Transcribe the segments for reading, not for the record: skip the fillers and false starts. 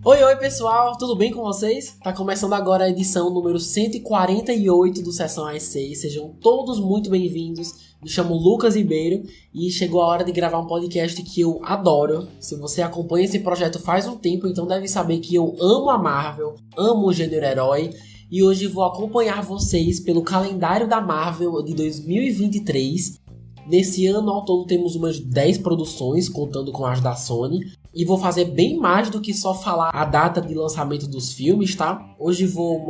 Oi pessoal, tudo bem com vocês? Tá começando agora a edição número 148 do Sessão às 6. Sejam todos muito bem-vindos. Me chamo Lucas Ribeiro e chegou a hora de gravar um podcast que eu adoro. Se você acompanha esse projeto faz um tempo, então deve saber que eu amo a Marvel, amo o gênero herói. E hoje vou acompanhar vocês pelo calendário da Marvel de 2023. Nesse ano ao todo temos umas 10 produções, contando com as da Sony. E vou fazer bem mais do que só falar a data de lançamento dos filmes, tá? Hoje vou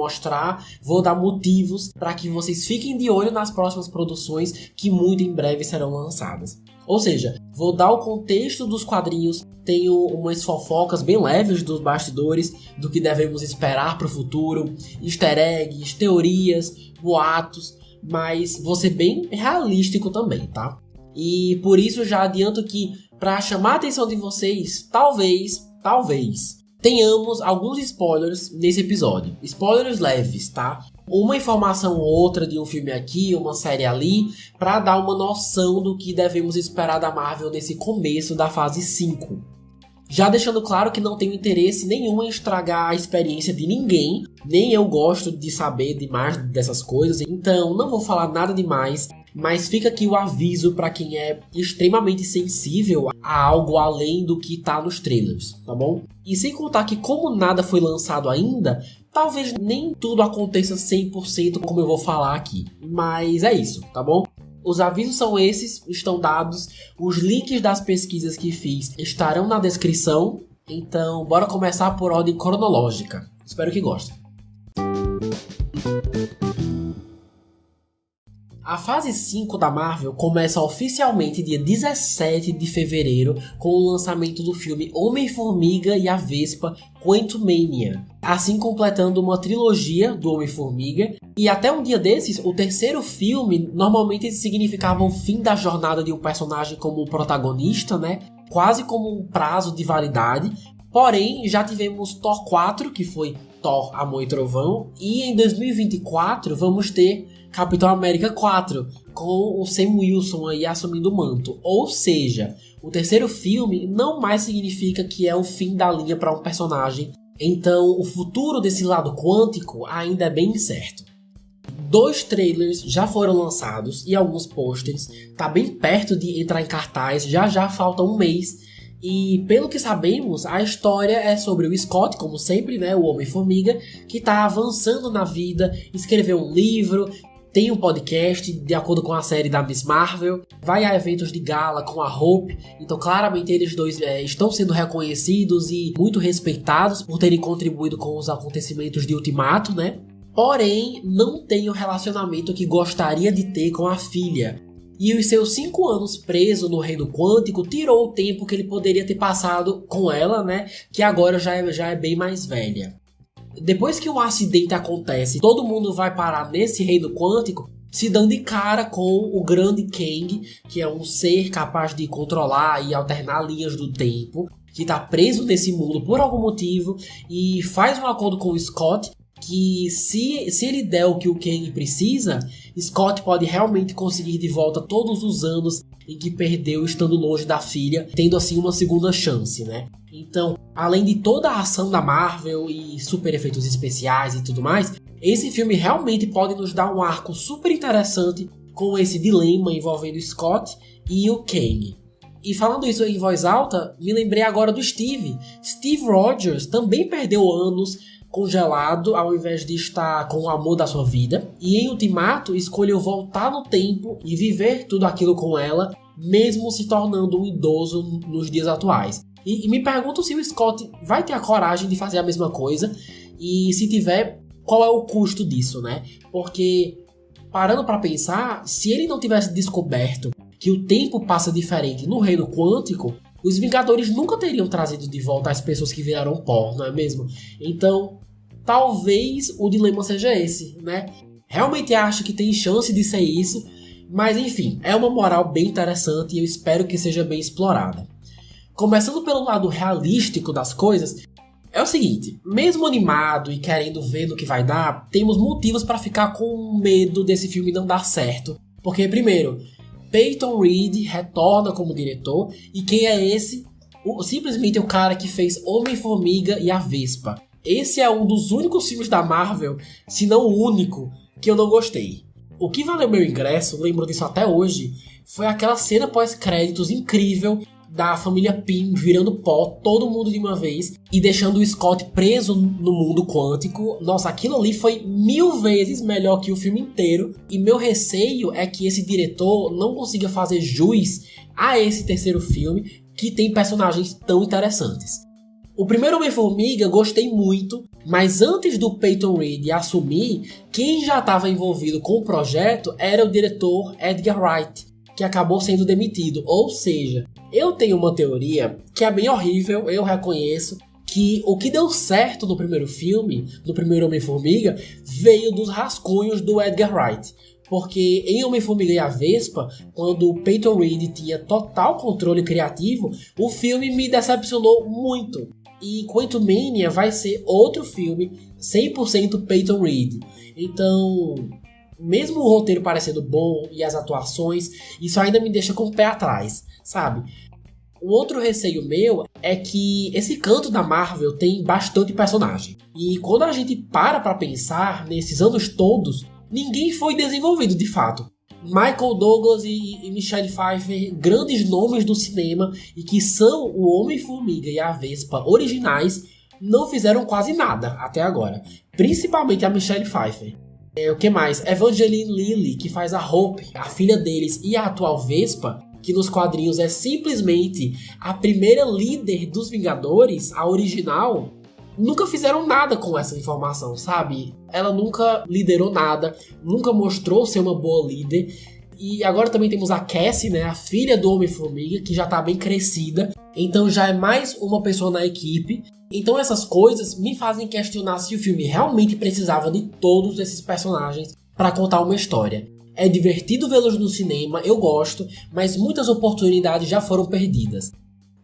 dar motivos para que vocês fiquem de olho nas próximas produções que muito em breve serão lançadas. Ou seja, vou dar o contexto dos quadrinhos, tenho umas fofocas bem leves dos bastidores, do que devemos esperar para o futuro, easter eggs, teorias, boatos, mas vou ser bem realístico também, tá? E por isso já adianto que, para chamar a atenção de vocês, talvez, tenhamos alguns spoilers nesse episódio. Spoilers leves, tá? Uma informação ou outra de um filme aqui, uma série ali, para dar uma noção do que devemos esperar da Marvel nesse começo da fase 5. Já deixando claro que não tenho interesse nenhum em estragar a experiência de ninguém, nem eu gosto de saber demais dessas coisas, então não vou falar nada demais. Mas fica aqui o aviso para quem é extremamente sensível a algo além do que tá nos trailers, tá bom? E sem contar que como nada foi lançado ainda, talvez nem tudo aconteça 100% como eu vou falar aqui. Mas é isso, tá bom? Os avisos são esses, estão dados, os links das pesquisas que fiz estarão na descrição, então bora começar por ordem cronológica. Espero que gostem. A fase 5 da Marvel começa oficialmente dia 17 de fevereiro com o lançamento do filme Homem-Formiga e a Vespa Quantumania, assim completando uma trilogia do Homem-Formiga. E até um dia desses, o terceiro filme normalmente significava o fim da jornada de um personagem como protagonista, né? Quase como um prazo de validade. Porém, já tivemos Thor 4, que foi Thor, Amor e Trovão, e em 2024 vamos ter Capitão América 4, com o Sam Wilson aí assumindo o manto. Ou seja, o terceiro filme não mais significa que é o fim da linha para um personagem. Então, o futuro desse lado quântico ainda é bem incerto. 2 trailers já foram lançados e alguns posters. Tá bem perto de entrar em cartaz, já falta um mês. E pelo que sabemos, a história é sobre o Scott, como sempre, né, o Homem-Formiga, que tá avançando na vida, escreveu um livro, tem um podcast, de acordo com a série da Miss Marvel, vai a eventos de gala com a Hope, então claramente eles dois estão sendo reconhecidos e muito respeitados por terem contribuído com os acontecimentos de Ultimato, né? Porém, não tem o relacionamento que gostaria de ter com a filha. E os seus 5 anos preso no reino quântico tirou o tempo que ele poderia ter passado com ela, né? Que agora já é bem mais velha. Depois que um acidente acontece, todo mundo vai parar nesse reino quântico, se dando de cara com o grande Kang, que é um ser capaz de controlar e alternar linhas do tempo, que está preso nesse mundo por algum motivo e faz um acordo com o Scott, que se ele der o que o Kang precisa, Scott pode realmente conseguir de volta todos os anos em que perdeu estando longe da filha, tendo assim uma segunda chance, né? Então, além de toda a ação da Marvel e super efeitos especiais e tudo mais, esse filme realmente pode nos dar um arco super interessante com esse dilema envolvendo Scott e o Kang. E falando isso em voz alta, me lembrei agora do Steve. Steve Rogers também perdeu anos congelado ao invés de estar com o amor da sua vida. E em Ultimato escolheu voltar no tempo e viver tudo aquilo com ela, mesmo se tornando um idoso nos dias atuais. E me pergunto se o Scott vai ter a coragem de fazer a mesma coisa. E se tiver, qual é o custo disso, né? Porque, parando para pensar, se ele não tivesse descoberto que o tempo passa diferente no reino quântico, os Vingadores nunca teriam trazido de volta as pessoas que viraram pó, não é mesmo? Então, talvez o dilema seja esse, né? Realmente acho que tem chance de ser isso, mas enfim, é uma moral bem interessante e eu espero que seja bem explorada. Começando pelo lado realístico das coisas, é o seguinte, mesmo animado e querendo ver no que vai dar, temos motivos para ficar com medo desse filme não dar certo. Porque, primeiro, Peyton Reed retorna como diretor. E quem é esse? Simplesmente o cara que fez Homem-Formiga e a Vespa. Esse é um dos únicos filmes da Marvel, se não o único, que eu não gostei. O que valeu meu ingresso, lembro disso até hoje, foi aquela cena pós-créditos incrível da família Pym virando pó, todo mundo de uma vez, e deixando o Scott preso no mundo quântico. Nossa, aquilo ali foi 1000 vezes melhor que o filme inteiro. E meu receio é que esse diretor não consiga fazer jus a esse terceiro filme, que tem personagens tão interessantes. O primeiro Homem-Formiga gostei muito, mas antes do Peyton Reed assumir, quem já estava envolvido com o projeto era o diretor Edgar Wright, que acabou sendo demitido. Ou seja, eu tenho uma teoria que é bem horrível, eu reconheço, que o que deu certo no primeiro filme, no primeiro Homem-Formiga, veio dos rascunhos do Edgar Wright. Porque em Homem-Formiga e a Vespa, quando o Peyton Reed tinha total controle criativo, o filme me decepcionou muito. E Quantumania vai ser outro filme 100% Peyton Reed. Então, mesmo o roteiro parecendo bom e as atuações, isso ainda me deixa com o pé atrás, sabe? O outro receio meu é que esse canto da Marvel tem bastante personagem. E quando a gente para pra pensar nesses anos todos, ninguém foi desenvolvido de fato. Michael Douglas e Michelle Pfeiffer, grandes nomes do cinema e que são o Homem-Formiga e a Vespa originais, não fizeram quase nada até agora. Principalmente a Michelle Pfeiffer. O que mais? Evangeline Lilly, que faz a Hope, a filha deles, e a atual Vespa, que nos quadrinhos é simplesmente a primeira líder dos Vingadores, a original. Nunca fizeram nada com essa informação, sabe? Ela nunca liderou nada, nunca mostrou ser uma boa líder. E agora também temos a Cassie, né? A filha do Homem-Formiga, que já tá bem crescida. Então já é mais uma pessoa na equipe. Então essas coisas me fazem questionar se o filme realmente precisava de todos esses personagens para contar uma história. É divertido vê-los no cinema, eu gosto, mas muitas oportunidades já foram perdidas.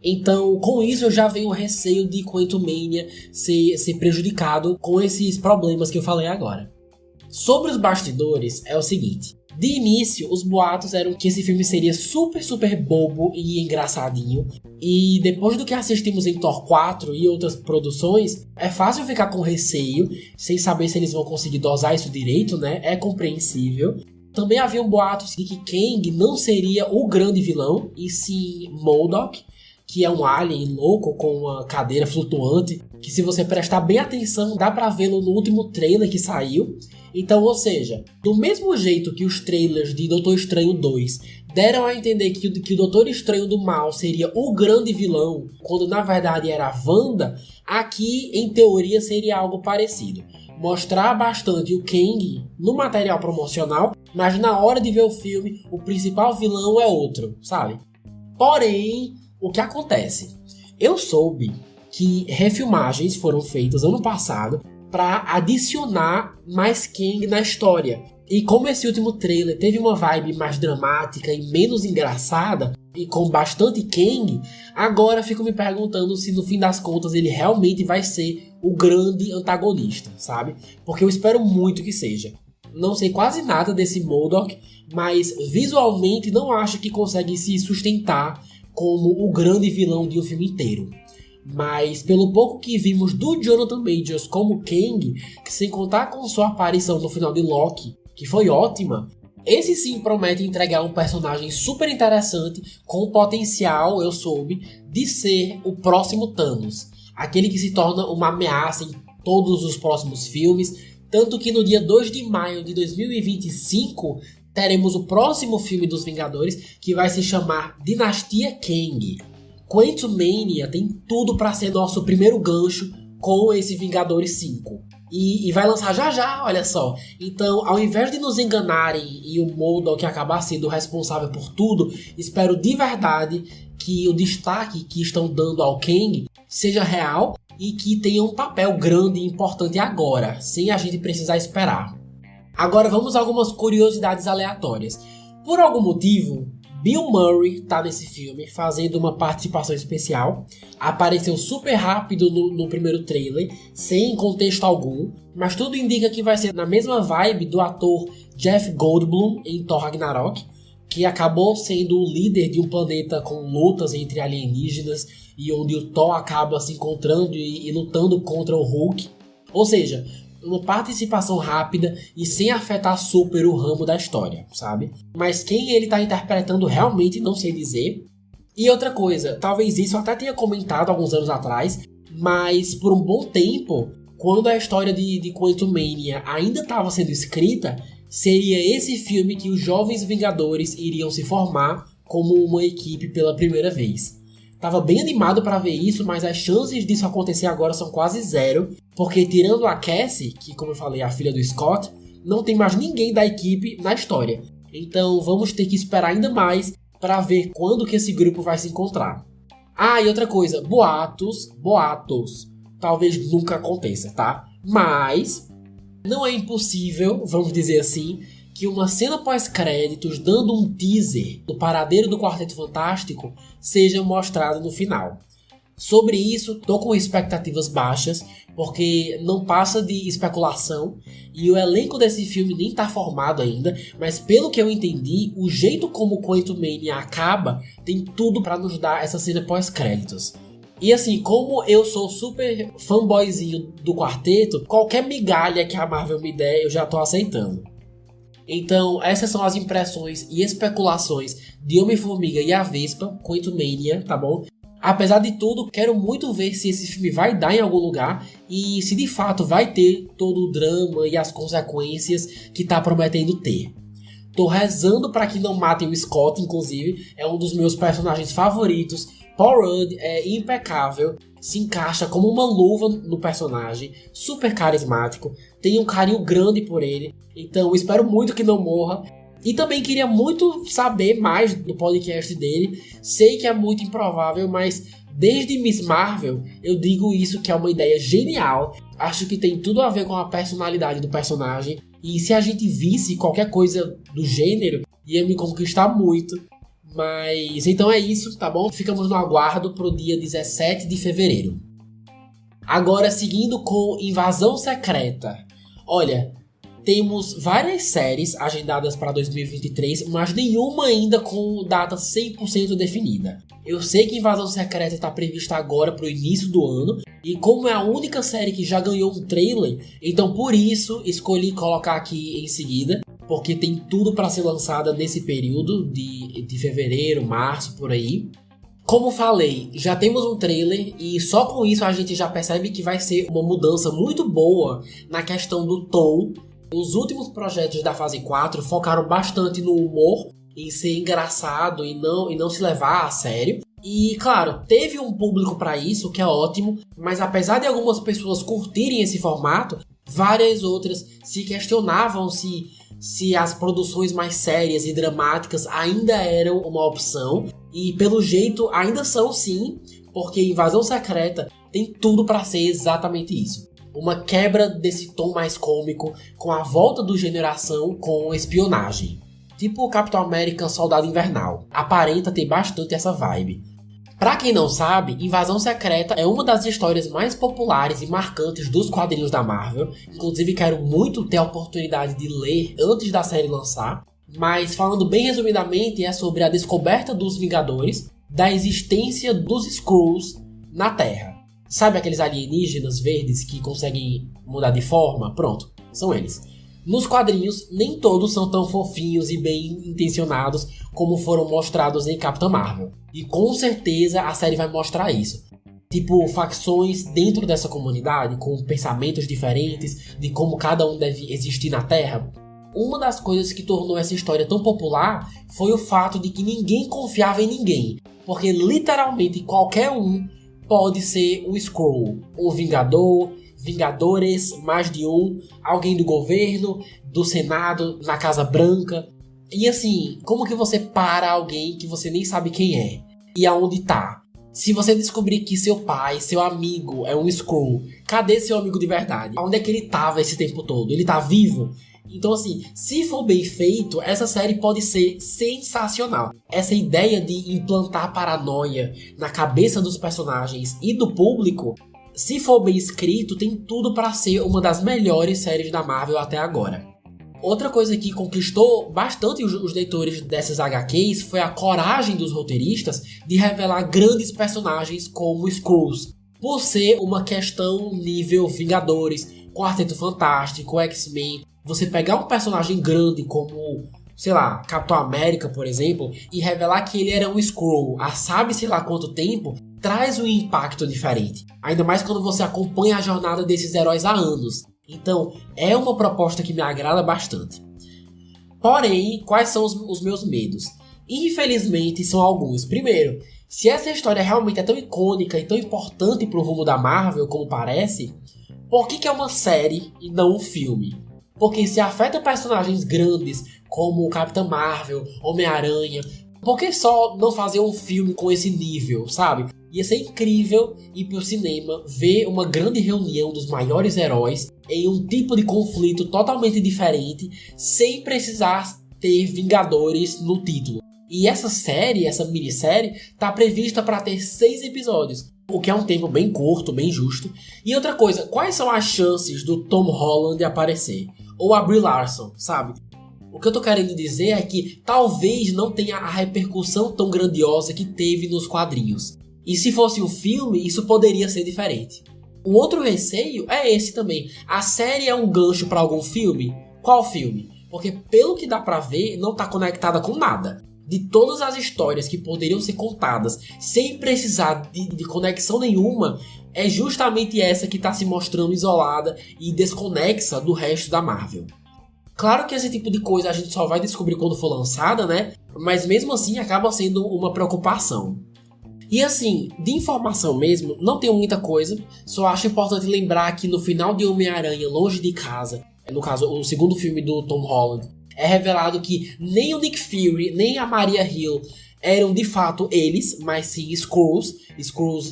Então, com isso, eu já venho o receio de Quantumania ser prejudicado com esses problemas que eu falei agora. Sobre os bastidores, é o seguinte. De início, os boatos eram que esse filme seria super, super bobo e engraçadinho. E depois do que assistimos em Thor 4 e outras produções, é fácil ficar com receio, sem saber se eles vão conseguir dosar isso direito, né? É compreensível. Também haviam boatos de que Kang não seria o grande vilão, e sim MODOK, que é um alien louco com uma cadeira flutuante, que se você prestar bem atenção, dá pra vê-lo no último trailer que saiu. Então, ou seja, do mesmo jeito que os trailers de Doutor Estranho 2 deram a entender que o Doutor Estranho do Mal seria o grande vilão, quando na verdade era a Wanda, aqui em teoria seria algo parecido. Mostrar bastante o Kang no material promocional, mas na hora de ver o filme, o principal vilão é outro, sabe? Porém, o que acontece? Eu soube que refilmagens foram feitas ano passado para adicionar mais Kang na história. E como esse último trailer teve uma vibe mais dramática e menos engraçada, e com bastante Kang, agora fico me perguntando se no fim das contas ele realmente vai ser o grande antagonista, sabe? Porque eu espero muito que seja. Não sei quase nada desse MODOK, mas visualmente não acho que consegue se sustentar como o grande vilão de um filme inteiro. Mas pelo pouco que vimos do Jonathan Majors como Kang, que sem contar com sua aparição no final de Loki, que foi ótima, esse sim promete entregar um personagem super interessante com o potencial, eu soube, de ser o próximo Thanos. Aquele que se torna uma ameaça em todos os próximos filmes, tanto que no dia 2 de maio de 2025 teremos o próximo filme dos Vingadores, que vai se chamar Dinastia Kang. Quantumania tem tudo para ser nosso primeiro gancho com esse Vingadores 5. E vai lançar já já, olha só. Então, ao invés de nos enganarem e o MODOK acabar sendo responsável por tudo, espero de verdade que o destaque que estão dando ao Kang seja real e que tenha um papel grande e importante agora, sem a gente precisar esperar. Agora vamos a algumas curiosidades aleatórias. Por algum motivo, Bill Murray tá nesse filme, fazendo uma participação especial. Apareceu super rápido no primeiro trailer, sem contexto algum, mas tudo indica que vai ser na mesma vibe do ator Jeff Goldblum em Thor Ragnarok. que acabou sendo o líder de um planeta com lutas entre alienígenas e onde o Thor acaba se encontrando e lutando contra o Hulk. Ou seja, uma participação rápida e sem afetar super o ramo da história, sabe? Mas quem ele tá interpretando realmente não sei dizer. E outra coisa, talvez isso eu até tenha comentado alguns anos atrás, mas por um bom tempo, quando a história de Quantumania ainda estava sendo escrita, seria esse filme que os jovens Vingadores iriam se formar como uma equipe pela primeira vez. Tava bem animado para ver isso, mas as chances disso acontecer agora são quase zero, porque tirando a Cassie, que como eu falei é a filha do Scott, não tem mais ninguém da equipe na história. Então vamos ter que esperar ainda mais para ver quando que esse grupo vai se encontrar. Ah, e outra coisa, boatos, talvez nunca aconteça, tá? Mas não é impossível, vamos dizer assim, que uma cena pós-créditos dando um teaser do paradeiro do Quarteto Fantástico seja mostrada no final. Sobre isso, tô com expectativas baixas, porque não passa de especulação e o elenco desse filme nem tá formado ainda, mas pelo que eu entendi, o jeito como Quantumania acaba tem tudo pra nos dar essa cena pós-créditos. E assim, como eu sou super fanboyzinho do quarteto, qualquer migalha que a Marvel me der eu já tô aceitando. Então, essas são as impressões e especulações de Homem-Formiga e a Vespa, Quantumania, tá bom? Apesar de tudo, quero muito ver se esse filme vai dar em algum lugar e se de fato vai ter todo o drama e as consequências que tá prometendo ter. Tô rezando para que não matem o Scott, inclusive, é um dos meus personagens favoritos. Paul Rudd é impecável, se encaixa como uma luva no personagem, super carismático, tenho um carinho grande por ele, então espero muito que não morra. E também queria muito saber mais do podcast dele, sei que é muito improvável, mas desde Miss Marvel eu digo isso que é uma ideia genial, acho que tem tudo a ver com a personalidade do personagem, e se a gente visse qualquer coisa do gênero, ia me conquistar muito. Mas então é isso, tá bom? Ficamos no aguardo pro dia 17 de fevereiro. Agora seguindo com Invasão Secreta. Olha, temos várias séries agendadas para 2023, mas nenhuma ainda com data 100% definida. Eu sei que Invasão Secreta está prevista agora para o início do ano, e como é a única série que já ganhou um trailer, então por isso escolhi colocar aqui em seguida, porque tem tudo para ser lançada nesse período de fevereiro, março, por aí. Como falei, já temos um trailer e só com isso a gente já percebe que vai ser uma mudança muito boa na questão do tom. Os últimos projetos da fase 4 focaram bastante no humor, em ser engraçado e não se levar a sério. E claro, teve um público para isso, que é ótimo, mas apesar de algumas pessoas curtirem esse formato, várias outras se questionavam se as produções mais sérias e dramáticas ainda eram uma opção. E pelo jeito ainda são sim, porque Invasão Secreta tem tudo para ser exatamente isso. Uma quebra desse tom mais cômico, com a volta do gênero ação com espionagem. Tipo o Capitão América Soldado Invernal. Aparenta ter bastante essa vibe. Pra quem não sabe, Invasão Secreta é uma das histórias mais populares e marcantes dos quadrinhos da Marvel. Inclusive quero muito ter a oportunidade de ler antes da série lançar. Mas falando bem resumidamente, é sobre a descoberta dos Vingadores, da existência dos Skrulls na Terra. Sabe aqueles alienígenas verdes que conseguem mudar de forma? Pronto, são eles. Nos quadrinhos, nem todos são tão fofinhos e bem intencionados como foram mostrados em Capitã Marvel. E com certeza a série vai mostrar isso. Tipo, facções dentro dessa comunidade, com pensamentos diferentes de como cada um deve existir na Terra. Uma das coisas que tornou essa história tão popular foi o fato de que ninguém confiava em ninguém. Porque literalmente qualquer um pode ser um Skrull, um Vingador, Vingadores, mais de um, alguém do governo, do Senado, na Casa Branca. E assim, como que você para alguém que você nem sabe quem é? E aonde tá? Se você descobrir que seu pai, seu amigo é um Skrull, cadê seu amigo de verdade? Onde é que ele tava esse tempo todo? Ele tá vivo? Então assim, se for bem feito, essa série pode ser sensacional. Essa ideia de implantar paranoia na cabeça dos personagens e do público, se for bem escrito, tem tudo para ser uma das melhores séries da Marvel até agora. Outra coisa que conquistou bastante os leitores dessas HQs foi a coragem dos roteiristas de revelar grandes personagens como Skrulls, por ser uma questão nível Vingadores, Quarteto Fantástico, X-Men. Você pegar um personagem grande como, sei lá, Capitão América, por exemplo, e revelar que ele era um Skrull há sabe sei lá quanto tempo, traz um impacto diferente. Ainda mais quando você acompanha a jornada desses heróis há anos. Então, é uma proposta que me agrada bastante. Porém, quais são os meus medos? Infelizmente, são alguns. Primeiro, se essa história realmente é tão icônica e tão importante pro rumo da Marvel como parece, por que é uma série e não um filme? Porque se afeta personagens grandes como o Capitão Marvel, Homem-Aranha, por que só não fazer um filme com esse nível, sabe? Ia ser incrível ir pro cinema ver uma grande reunião dos maiores heróis em um tipo de conflito totalmente diferente, sem precisar ter Vingadores no título. E essa série, essa minissérie, tá prevista para ter 6 episódios, o que é um tempo bem curto, bem justo. E outra coisa, quais são as chances do Tom Holland aparecer? Ou a Brie Larson, sabe? O que eu tô querendo dizer é que talvez não tenha a repercussão tão grandiosa que teve nos quadrinhos. E se fosse um filme, isso poderia ser diferente. O outro receio é esse também. A série é um gancho para algum filme? Qual filme? Porque pelo que dá pra ver, não tá conectada com nada. De todas as histórias que poderiam ser contadas sem precisar de conexão nenhuma, é justamente essa que tá se mostrando isolada e desconexa do resto da Marvel. Claro que esse tipo de coisa a gente só vai descobrir quando for lançada, né? Mas mesmo assim acaba sendo uma preocupação. E assim, de informação mesmo, não tenho muita coisa. Só acho importante lembrar que no final de Homem-Aranha Longe de Casa, no caso o segundo filme do Tom Holland, é revelado que nem o Nick Fury, nem a Maria Hill eram de fato eles, mas sim Skrulls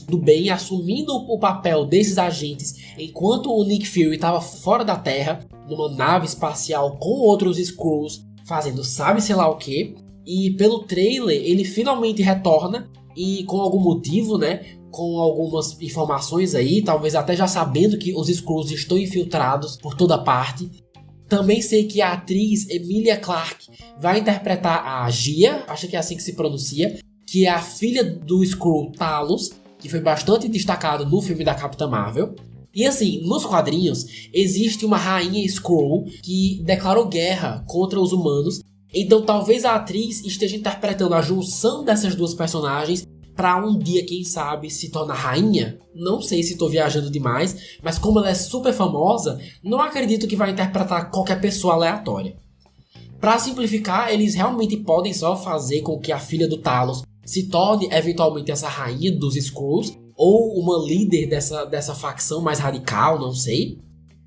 do bem, assumindo o papel desses agentes, enquanto o Nick Fury estava fora da Terra, numa nave espacial com outros Skrulls, fazendo sabe sei lá o que. E pelo trailer, ele finalmente retorna, e com algum motivo, né, com algumas informações aí, talvez até já sabendo que os Skrulls estão infiltrados por toda parte. Também sei que a atriz Emilia Clarke vai interpretar a Gia, acho que é assim que se pronuncia, que é a filha do Skrull Talos, que foi bastante destacado no filme da Capitã Marvel. E assim, nos quadrinhos, existe uma rainha Skrull que declarou guerra contra os humanos, então talvez a atriz esteja interpretando a junção dessas duas personagens pra um dia, quem sabe, se tornar rainha. Não sei se tô viajando demais, mas como ela é super famosa, não acredito que vai interpretar qualquer pessoa aleatória. Pra simplificar, eles realmente podem só fazer com que a filha do Talos se torne eventualmente essa rainha dos Skrulls, ou uma líder dessa facção mais radical, não sei.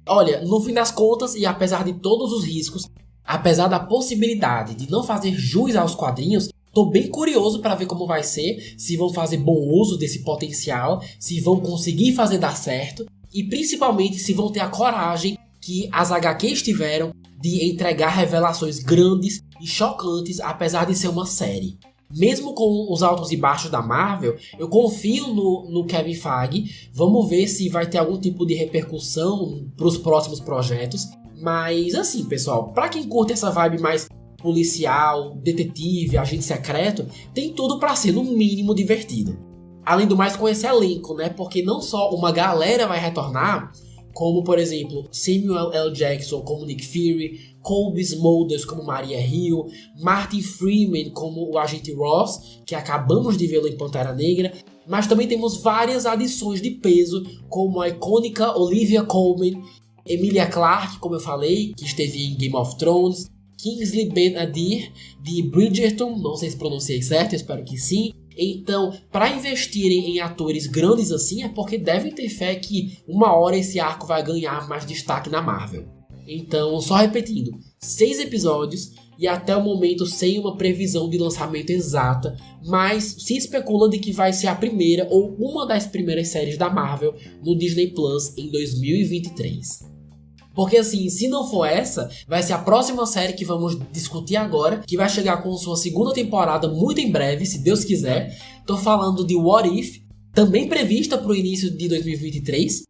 Olha, no fim das contas, e apesar de todos os riscos, apesar da possibilidade de não fazer jus aos quadrinhos, tô bem curioso para ver como vai ser, se vão fazer bom uso desse potencial, se vão conseguir fazer dar certo e principalmente se vão ter a coragem que as HQs tiveram de entregar revelações grandes e chocantes, apesar de ser uma série. Mesmo com os altos e baixos da Marvel, eu confio no Kevin Feige. Vamos ver se vai ter algum tipo de repercussão para os próximos projetos. Mas assim, pessoal, para quem curte essa vibe mais policial, detetive, agente secreto, tem tudo pra ser no mínimo divertido. Além do mais com esse elenco, né? Porque não só uma galera vai retornar, como por exemplo Samuel L. Jackson como Nick Fury, Colby Smulders como Maria Hill, Martin Freeman como o agente Ross, que acabamos de vê-lo em Pantera Negra, mas também temos várias adições de peso, como a icônica Olivia Colman, Emilia Clarke, como eu falei, que esteve em Game of Thrones, Kingsley Ben-Adir, de Bridgerton, não sei se pronunciei certo, espero que sim. Então, para investirem em atores grandes assim, é porque devem ter fé que uma hora esse arco vai ganhar mais destaque na Marvel. Então, só repetindo, 6 episódios e até o momento sem uma previsão de lançamento exata, mas se especula de que vai ser a primeira ou uma das primeiras séries da Marvel no Disney Plus em 2023. Porque assim, se não for essa, vai ser a próxima série que vamos discutir agora, que vai chegar com sua segunda temporada muito em breve, se Deus quiser. Tô falando de What If, também prevista para o início de 2023.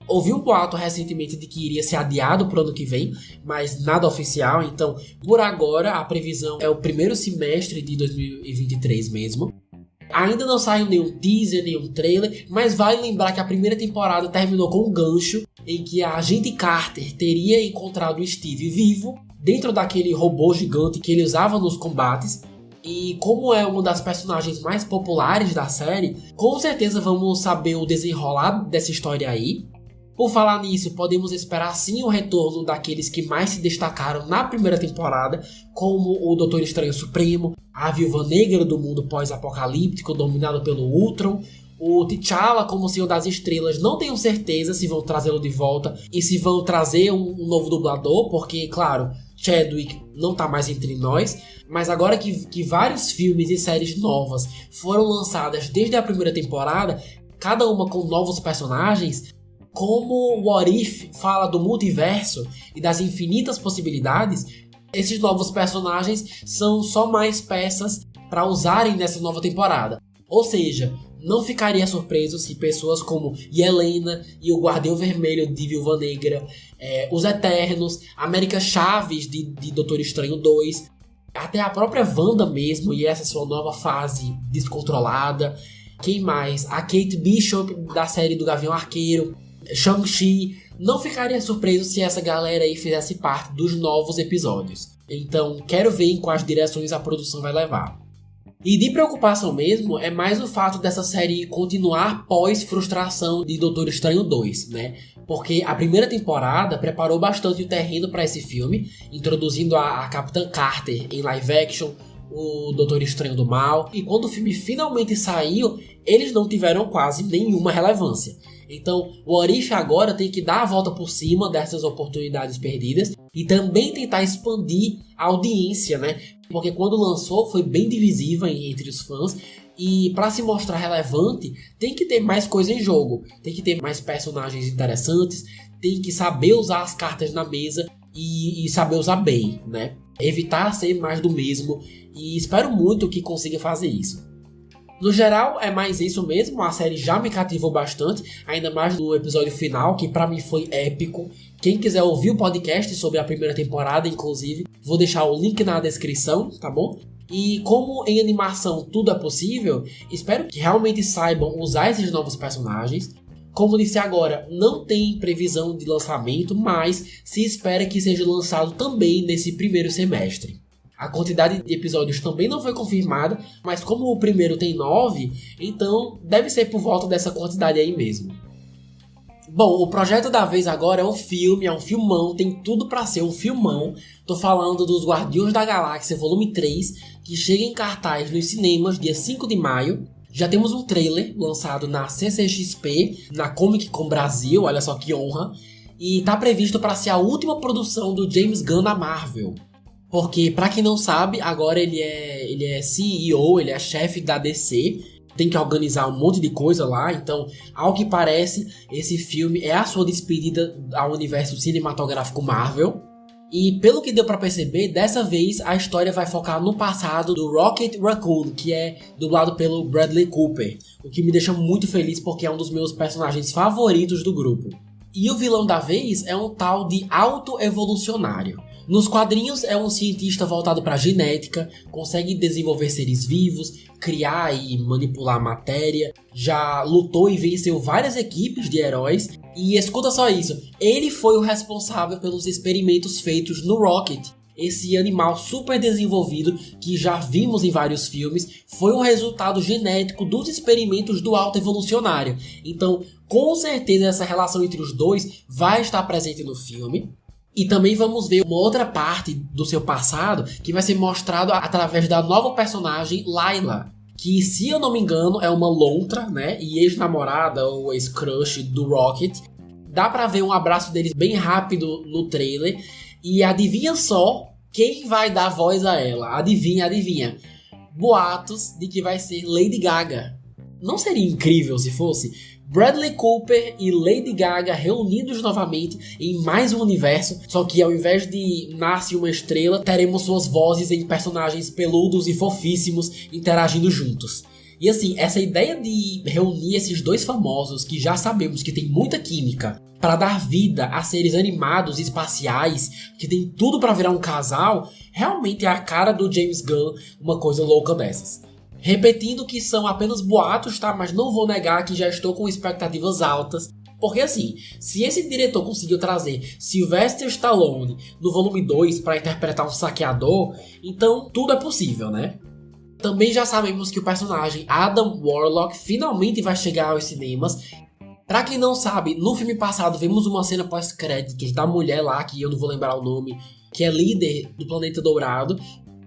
Houve um boato recentemente de que iria ser adiado para o ano que vem, mas nada oficial, então por agora a previsão é o primeiro semestre de 2023 mesmo. Ainda não saiu nenhum teaser, nenhum trailer, mas vale lembrar que a primeira temporada terminou com um gancho em que a agente Carter teria encontrado o Steve vivo dentro daquele robô gigante que ele usava nos combates. E como é uma das personagens mais populares da série, com certeza vamos saber o desenrolar dessa história aí. Por falar nisso, podemos esperar sim o retorno daqueles que mais se destacaram na primeira temporada, como o Doutor Estranho Supremo, a Viúva Negra do mundo pós-apocalíptico dominado pelo Ultron, o T'Challa como Senhor das Estrelas. Não tenho certeza se vão trazê-lo de volta e se vão trazer um novo dublador, porque, claro, Chadwick não tá mais entre nós, mas agora que vários filmes e séries novas foram lançadas desde a primeira temporada, cada uma com novos personagens, como o What If fala do multiverso e das infinitas possibilidades, esses novos personagens são só mais peças para usarem nessa nova temporada. Ou seja, não ficaria surpreso se pessoas como Yelena e o Guardião Vermelho de Viúva Negra, os Eternos, América Chaves de Doutor Estranho 2, até a própria Wanda mesmo e essa sua nova fase descontrolada. Quem mais? A Kate Bishop da série do Gavião Arqueiro, Shang-Chi. Não ficaria surpreso se essa galera aí fizesse parte dos novos episódios. Então, quero ver em quais direções a produção vai levar. E de preocupação mesmo é mais o fato dessa série continuar pós-frustração de Doutor Estranho 2, né? Porque a primeira temporada preparou bastante o terreno para esse filme, introduzindo a Capitã Carter em live action, o Doutor Estranho do Mal, e quando o filme finalmente saiu, eles não tiveram quase nenhuma relevância. Então, o What If agora tem que dar a volta por cima dessas oportunidades perdidas e também tentar expandir a audiência, né? Porque quando lançou foi bem divisiva entre os fãs e para se mostrar relevante tem que ter mais coisa em jogo, tem que ter mais personagens interessantes, tem que saber usar as cartas na mesa e saber usar bem, né? Evitar ser mais do mesmo e espero muito que consiga fazer isso. No geral, é mais isso mesmo, a série já me cativou bastante, ainda mais no episódio final, que pra mim foi épico. Quem quiser ouvir o podcast sobre a primeira temporada, inclusive, vou deixar o link na descrição, tá bom? E como em animação tudo é possível, espero que realmente saibam usar esses novos personagens. Como disse agora, não tem previsão de lançamento, mas se espera que seja lançado também nesse primeiro semestre. A quantidade de episódios também não foi confirmada, mas como o primeiro tem 9, então deve ser por volta dessa quantidade aí mesmo. Bom, o projeto da vez agora é um filmão, tem tudo pra ser um filmão. Tô falando dos Guardiões da Galáxia Volume 3, que chega em cartaz nos cinemas dia 5 de maio. Já temos um trailer lançado na CCXP, na Comic Con Brasil, olha só que honra. E tá previsto para ser a última produção do James Gunn na Marvel. Porque, pra quem não sabe, agora ele é CEO, ele é chefe da DC, tem que organizar um monte de coisa lá, então, ao que parece, esse filme é a sua despedida ao universo cinematográfico Marvel. E pelo que deu pra perceber, dessa vez a história vai focar no passado do Rocket Raccoon, que é dublado pelo Bradley Cooper, o que me deixa muito feliz porque é um dos meus personagens favoritos do grupo. E o vilão da vez é um tal de Auto-Evolucionário. Nos quadrinhos é um cientista voltado para genética, consegue desenvolver seres vivos, criar e manipular matéria, já lutou e venceu várias equipes de heróis, e escuta só isso, ele foi o responsável pelos experimentos feitos no Rocket. Esse animal super desenvolvido que já vimos em vários filmes foi um resultado genético dos experimentos do Auto-Evolucionário. Então, com certeza essa relação entre os dois vai estar presente no filme. E também vamos ver uma outra parte do seu passado que vai ser mostrado através da nova personagem Layla, que, se eu não me engano, é uma lontra, né, e ex-namorada ou ex-crush do Rocket. Dá pra ver um abraço deles bem rápido no trailer. E adivinha só quem vai dar voz a ela? Adivinha. Boatos de que vai ser Lady Gaga. Não seria incrível se fosse? Bradley Cooper e Lady Gaga reunidos novamente em mais um universo, só que ao invés de nasce uma estrela, teremos suas vozes em personagens peludos e fofíssimos interagindo juntos. E assim, essa ideia de reunir esses dois famosos que já sabemos que tem muita química para dar vida a seres animados e espaciais, que tem tudo para virar um casal, realmente é a cara do James Gunn, uma coisa louca dessas. Repetindo que são apenas boatos, tá? Mas não vou negar que já estou com expectativas altas. Porque assim, se esse diretor conseguiu trazer Sylvester Stallone no volume 2 para interpretar um saqueador, então tudo é possível, né? Também já sabemos que o personagem Adam Warlock finalmente vai chegar aos cinemas. Pra quem não sabe, no filme passado vimos uma cena pós-créditos da mulher lá, que eu não vou lembrar o nome, que é líder do Planeta Dourado.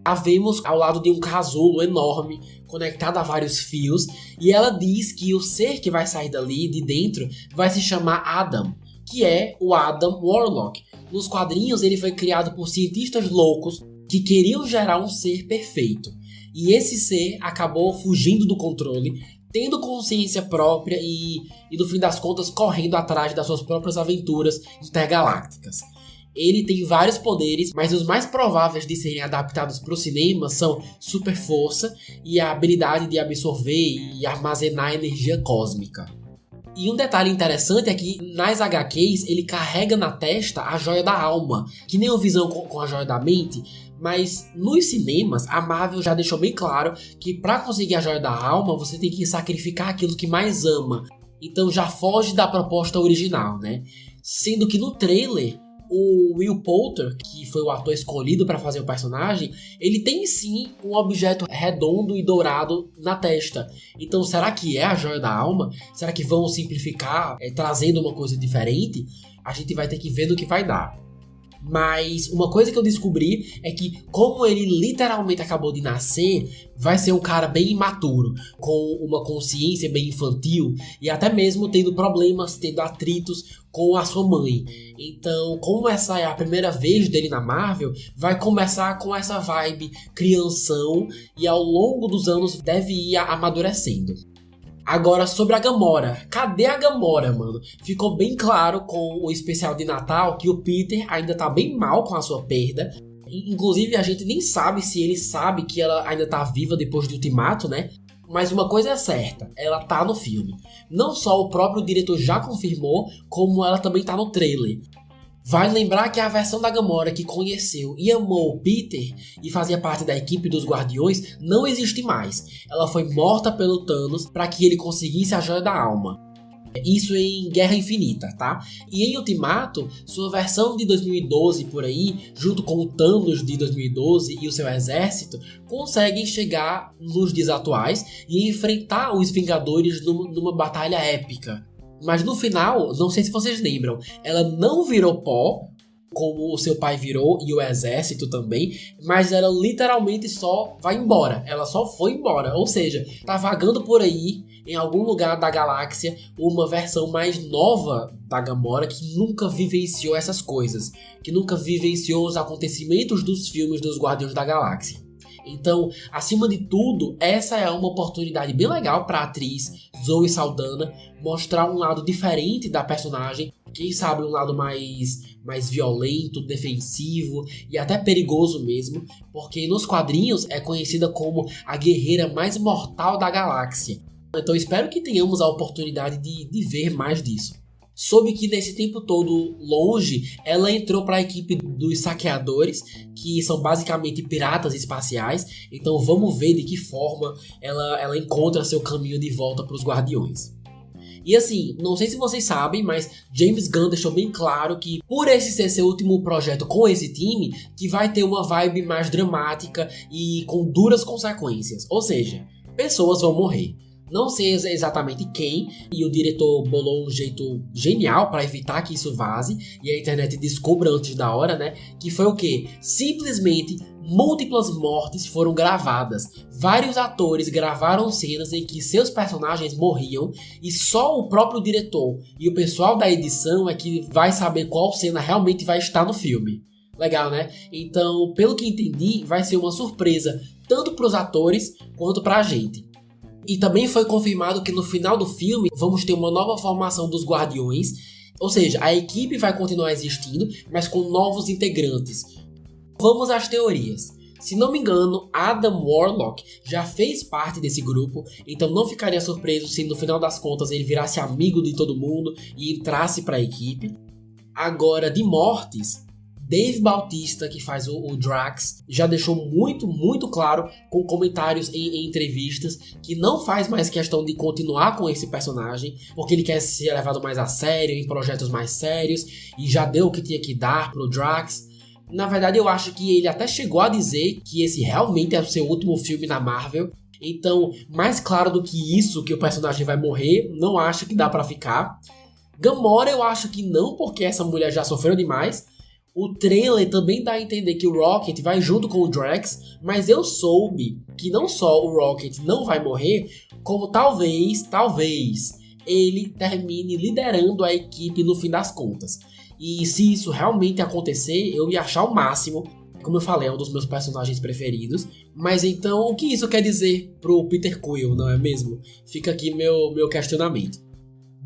A vemos ao lado de um casulo enorme, conectado a vários fios, e ela diz que o ser que vai sair dali, de dentro, vai se chamar Adam, que é o Adam Warlock. Nos quadrinhos ele foi criado por cientistas loucos que queriam gerar um ser perfeito. E esse ser acabou fugindo do controle, tendo consciência própria e no fim das contas correndo atrás das suas próprias aventuras intergalácticas. Ele tem vários poderes, mas os mais prováveis de serem adaptados para o cinema são super força e a habilidade de absorver e armazenar energia cósmica. E um detalhe interessante é que nas HQs ele carrega na testa a joia da alma, que nem o Visão com a joia da mente, mas nos cinemas a Marvel já deixou bem claro que para conseguir a joia da alma você tem que sacrificar aquilo que mais ama. Então já foge da proposta original, né? Sendo que no trailer o Will Poulter, que foi o ator escolhido para fazer o personagem, ele tem sim um objeto redondo e dourado na testa. Então será que é a joia da alma? Será que vão simplificar, trazendo uma coisa diferente? A gente vai ter que ver no que vai dar. Mas uma coisa que eu descobri é que, como ele literalmente acabou de nascer, vai ser um cara bem imaturo, com uma consciência bem infantil e até mesmo tendo problemas, tendo atritos com a sua mãe. Então, como essa é a primeira vez dele na Marvel, vai começar com essa vibe crianção e ao longo dos anos deve ir amadurecendo. Agora, sobre a Gamora. Cadê a Gamora, mano? Ficou bem claro com o especial de Natal que o Peter ainda tá bem mal com a sua perda. Inclusive, a gente nem sabe se ele sabe que ela ainda tá viva depois do Ultimato, né? Mas uma coisa é certa, ela tá no filme. Não só o próprio diretor já confirmou, como ela também tá no trailer. Vale lembrar que a versão da Gamora que conheceu e amou o Peter e fazia parte da equipe dos Guardiões não existe mais. Ela foi morta pelo Thanos para que ele conseguisse a Joia da Alma. Isso em Guerra Infinita, tá? E em Ultimato, sua versão de 2012 por aí, junto com o Thanos de 2012 e o seu exército, conseguem chegar nos dias atuais e enfrentar os Vingadores numa batalha épica. Mas no final, não sei se vocês lembram, ela não virou pó, como o seu pai virou e o exército também, mas ela literalmente só vai embora, ela só foi embora, ou seja, tá vagando por aí, em algum lugar da galáxia, uma versão mais nova da Gamora que nunca vivenciou essas coisas, que nunca vivenciou os acontecimentos dos filmes dos Guardiões da Galáxia. Então, acima de tudo, essa é uma oportunidade bem legal para a atriz Zoe Saldana mostrar um lado diferente da personagem, quem sabe um lado mais violento, defensivo e até perigoso mesmo, porque nos quadrinhos é conhecida como a guerreira mais mortal da galáxia. Então espero que tenhamos a oportunidade de ver mais disso. Soube que nesse tempo todo longe, ela entrou para a equipe dos saqueadores, que são basicamente piratas espaciais. Então vamos ver de que forma ela encontra seu caminho de volta para os Guardiões. E assim, não sei se vocês sabem, mas James Gunn deixou bem claro que por esse ser seu último projeto com esse time, que vai ter uma vibe mais dramática e com duras consequências. Ou seja, pessoas vão morrer. Não sei exatamente quem, e o diretor bolou um jeito genial para evitar que isso vaze e a internet descubra antes da hora, né? Que foi o quê? Simplesmente múltiplas mortes foram gravadas. Vários atores gravaram cenas em que seus personagens morriam e só o próprio diretor e o pessoal da edição é que vai saber qual cena realmente vai estar no filme. Legal, né? Então, pelo que entendi, vai ser uma surpresa tanto para os atores quanto para a gente. E também foi confirmado que no final do filme vamos ter uma nova formação dos Guardiões, ou seja, a equipe vai continuar existindo, mas com novos integrantes. Vamos às teorias. Se não me engano, Adam Warlock já fez parte desse grupo, então não ficaria surpreso se no final das contas ele virasse amigo de todo mundo e entrasse para a equipe. Agora, de mortes, Dave Bautista, que faz o Drax, já deixou muito claro com comentários em entrevistas que não faz mais questão de continuar com esse personagem, porque ele quer ser levado mais a sério, em projetos mais sérios, e já deu o que tinha que dar pro Drax. Na verdade, eu acho que ele até chegou a dizer que esse realmente é o seu último filme na Marvel. Então, mais claro do que isso, que o personagem vai morrer, não acho que dá pra ficar. Gamora eu acho que não, porque essa mulher já sofreu demais. O trailer também dá a entender que o Rocket vai junto com o Drax, mas eu soube que não só o Rocket não vai morrer, como talvez, ele termine liderando a equipe no fim das contas. E se isso realmente acontecer, eu ia achar o máximo. Como eu falei, é um dos meus personagens preferidos. Mas então, o que isso quer dizer pro Peter Quill, não é mesmo? Fica aqui meu questionamento.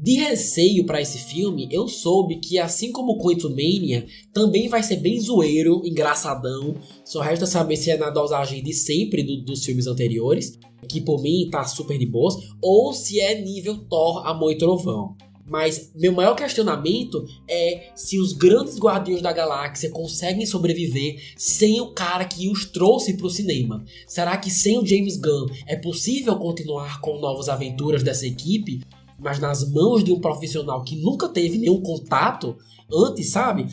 De receio para esse filme, eu soube que, assim como o Quantumania, também vai ser bem zoeiro, engraçadão. Só resta saber se é na dosagem de sempre dos filmes anteriores, que por mim tá super de boas, ou se é nível Thor, Amor e Trovão. Mas meu maior questionamento é se os grandes Guardiões da Galáxia conseguem sobreviver sem o cara que os trouxe pro cinema. Será que sem o James Gunn é possível continuar com novas aventuras dessa equipe, mas nas mãos de um profissional que nunca teve nenhum contato antes, sabe?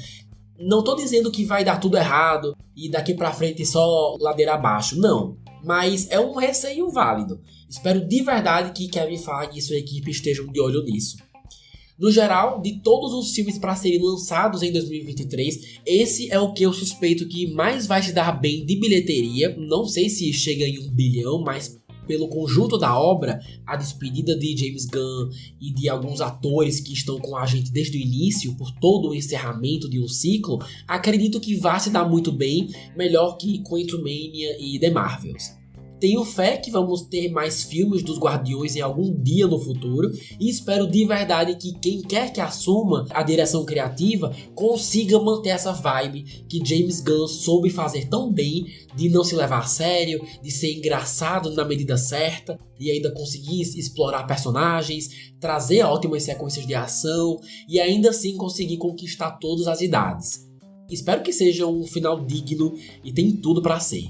Não tô dizendo que vai dar tudo errado e daqui pra frente só ladeira abaixo, não. Mas é um receio válido. Espero de verdade que Kevin Feige e sua equipe estejam de olho nisso. No geral, de todos os filmes para serem lançados em 2023, esse é o que eu suspeito que mais vai se dar bem de bilheteria. Não sei se chega em 1 bilhão, mas pelo conjunto da obra, a despedida de James Gunn e de alguns atores que estão com a gente desde o início, por todo o encerramento de um ciclo, acredito que vai se dar muito bem, melhor que Quantumania e The Marvels. Tenho fé que vamos ter mais filmes dos Guardiões em algum dia no futuro e espero de verdade que quem quer que assuma a direção criativa consiga manter essa vibe que James Gunn soube fazer tão bem, de não se levar a sério, de ser engraçado na medida certa e ainda conseguir explorar personagens, trazer ótimas sequências de ação e ainda assim conseguir conquistar todas as idades. Espero que seja um final digno e tem tudo para ser.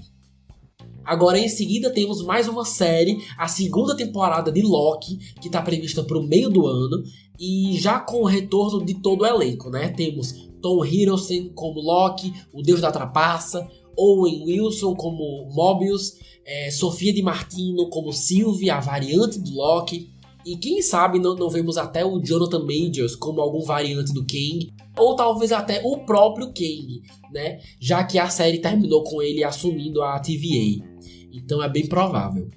Agora, em seguida, temos mais uma série, a segunda temporada de Loki, que está prevista para o meio do ano, e já com o retorno de todo o elenco, né? Temos Tom Hiddleston como Loki, o Deus da Trapaça, Owen Wilson como Mobius, Sofia Di Martino como Sylvie, a variante do Loki, e quem sabe não vemos até o Jonathan Majors como algum variante do Kang, ou talvez até o próprio Kang, né? Já que a série terminou com ele assumindo a TVA. Então é bem provável.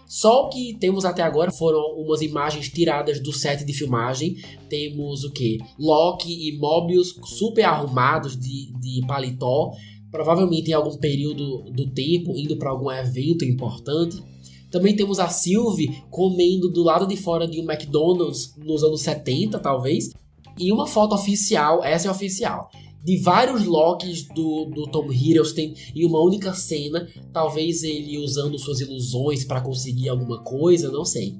Só o que temos até agora foram umas imagens tiradas do set de filmagem. Temos o que? Loki e Mobius super arrumados de paletó, provavelmente em algum período do tempo, indo para algum evento importante. Também temos a Sylvie comendo do lado de fora de um McDonald's nos anos 70, talvez. E uma foto oficial, essa é oficial, de vários Lokis do Tom Hiddleston em uma única cena, talvez ele usando suas ilusões para conseguir alguma coisa, não sei.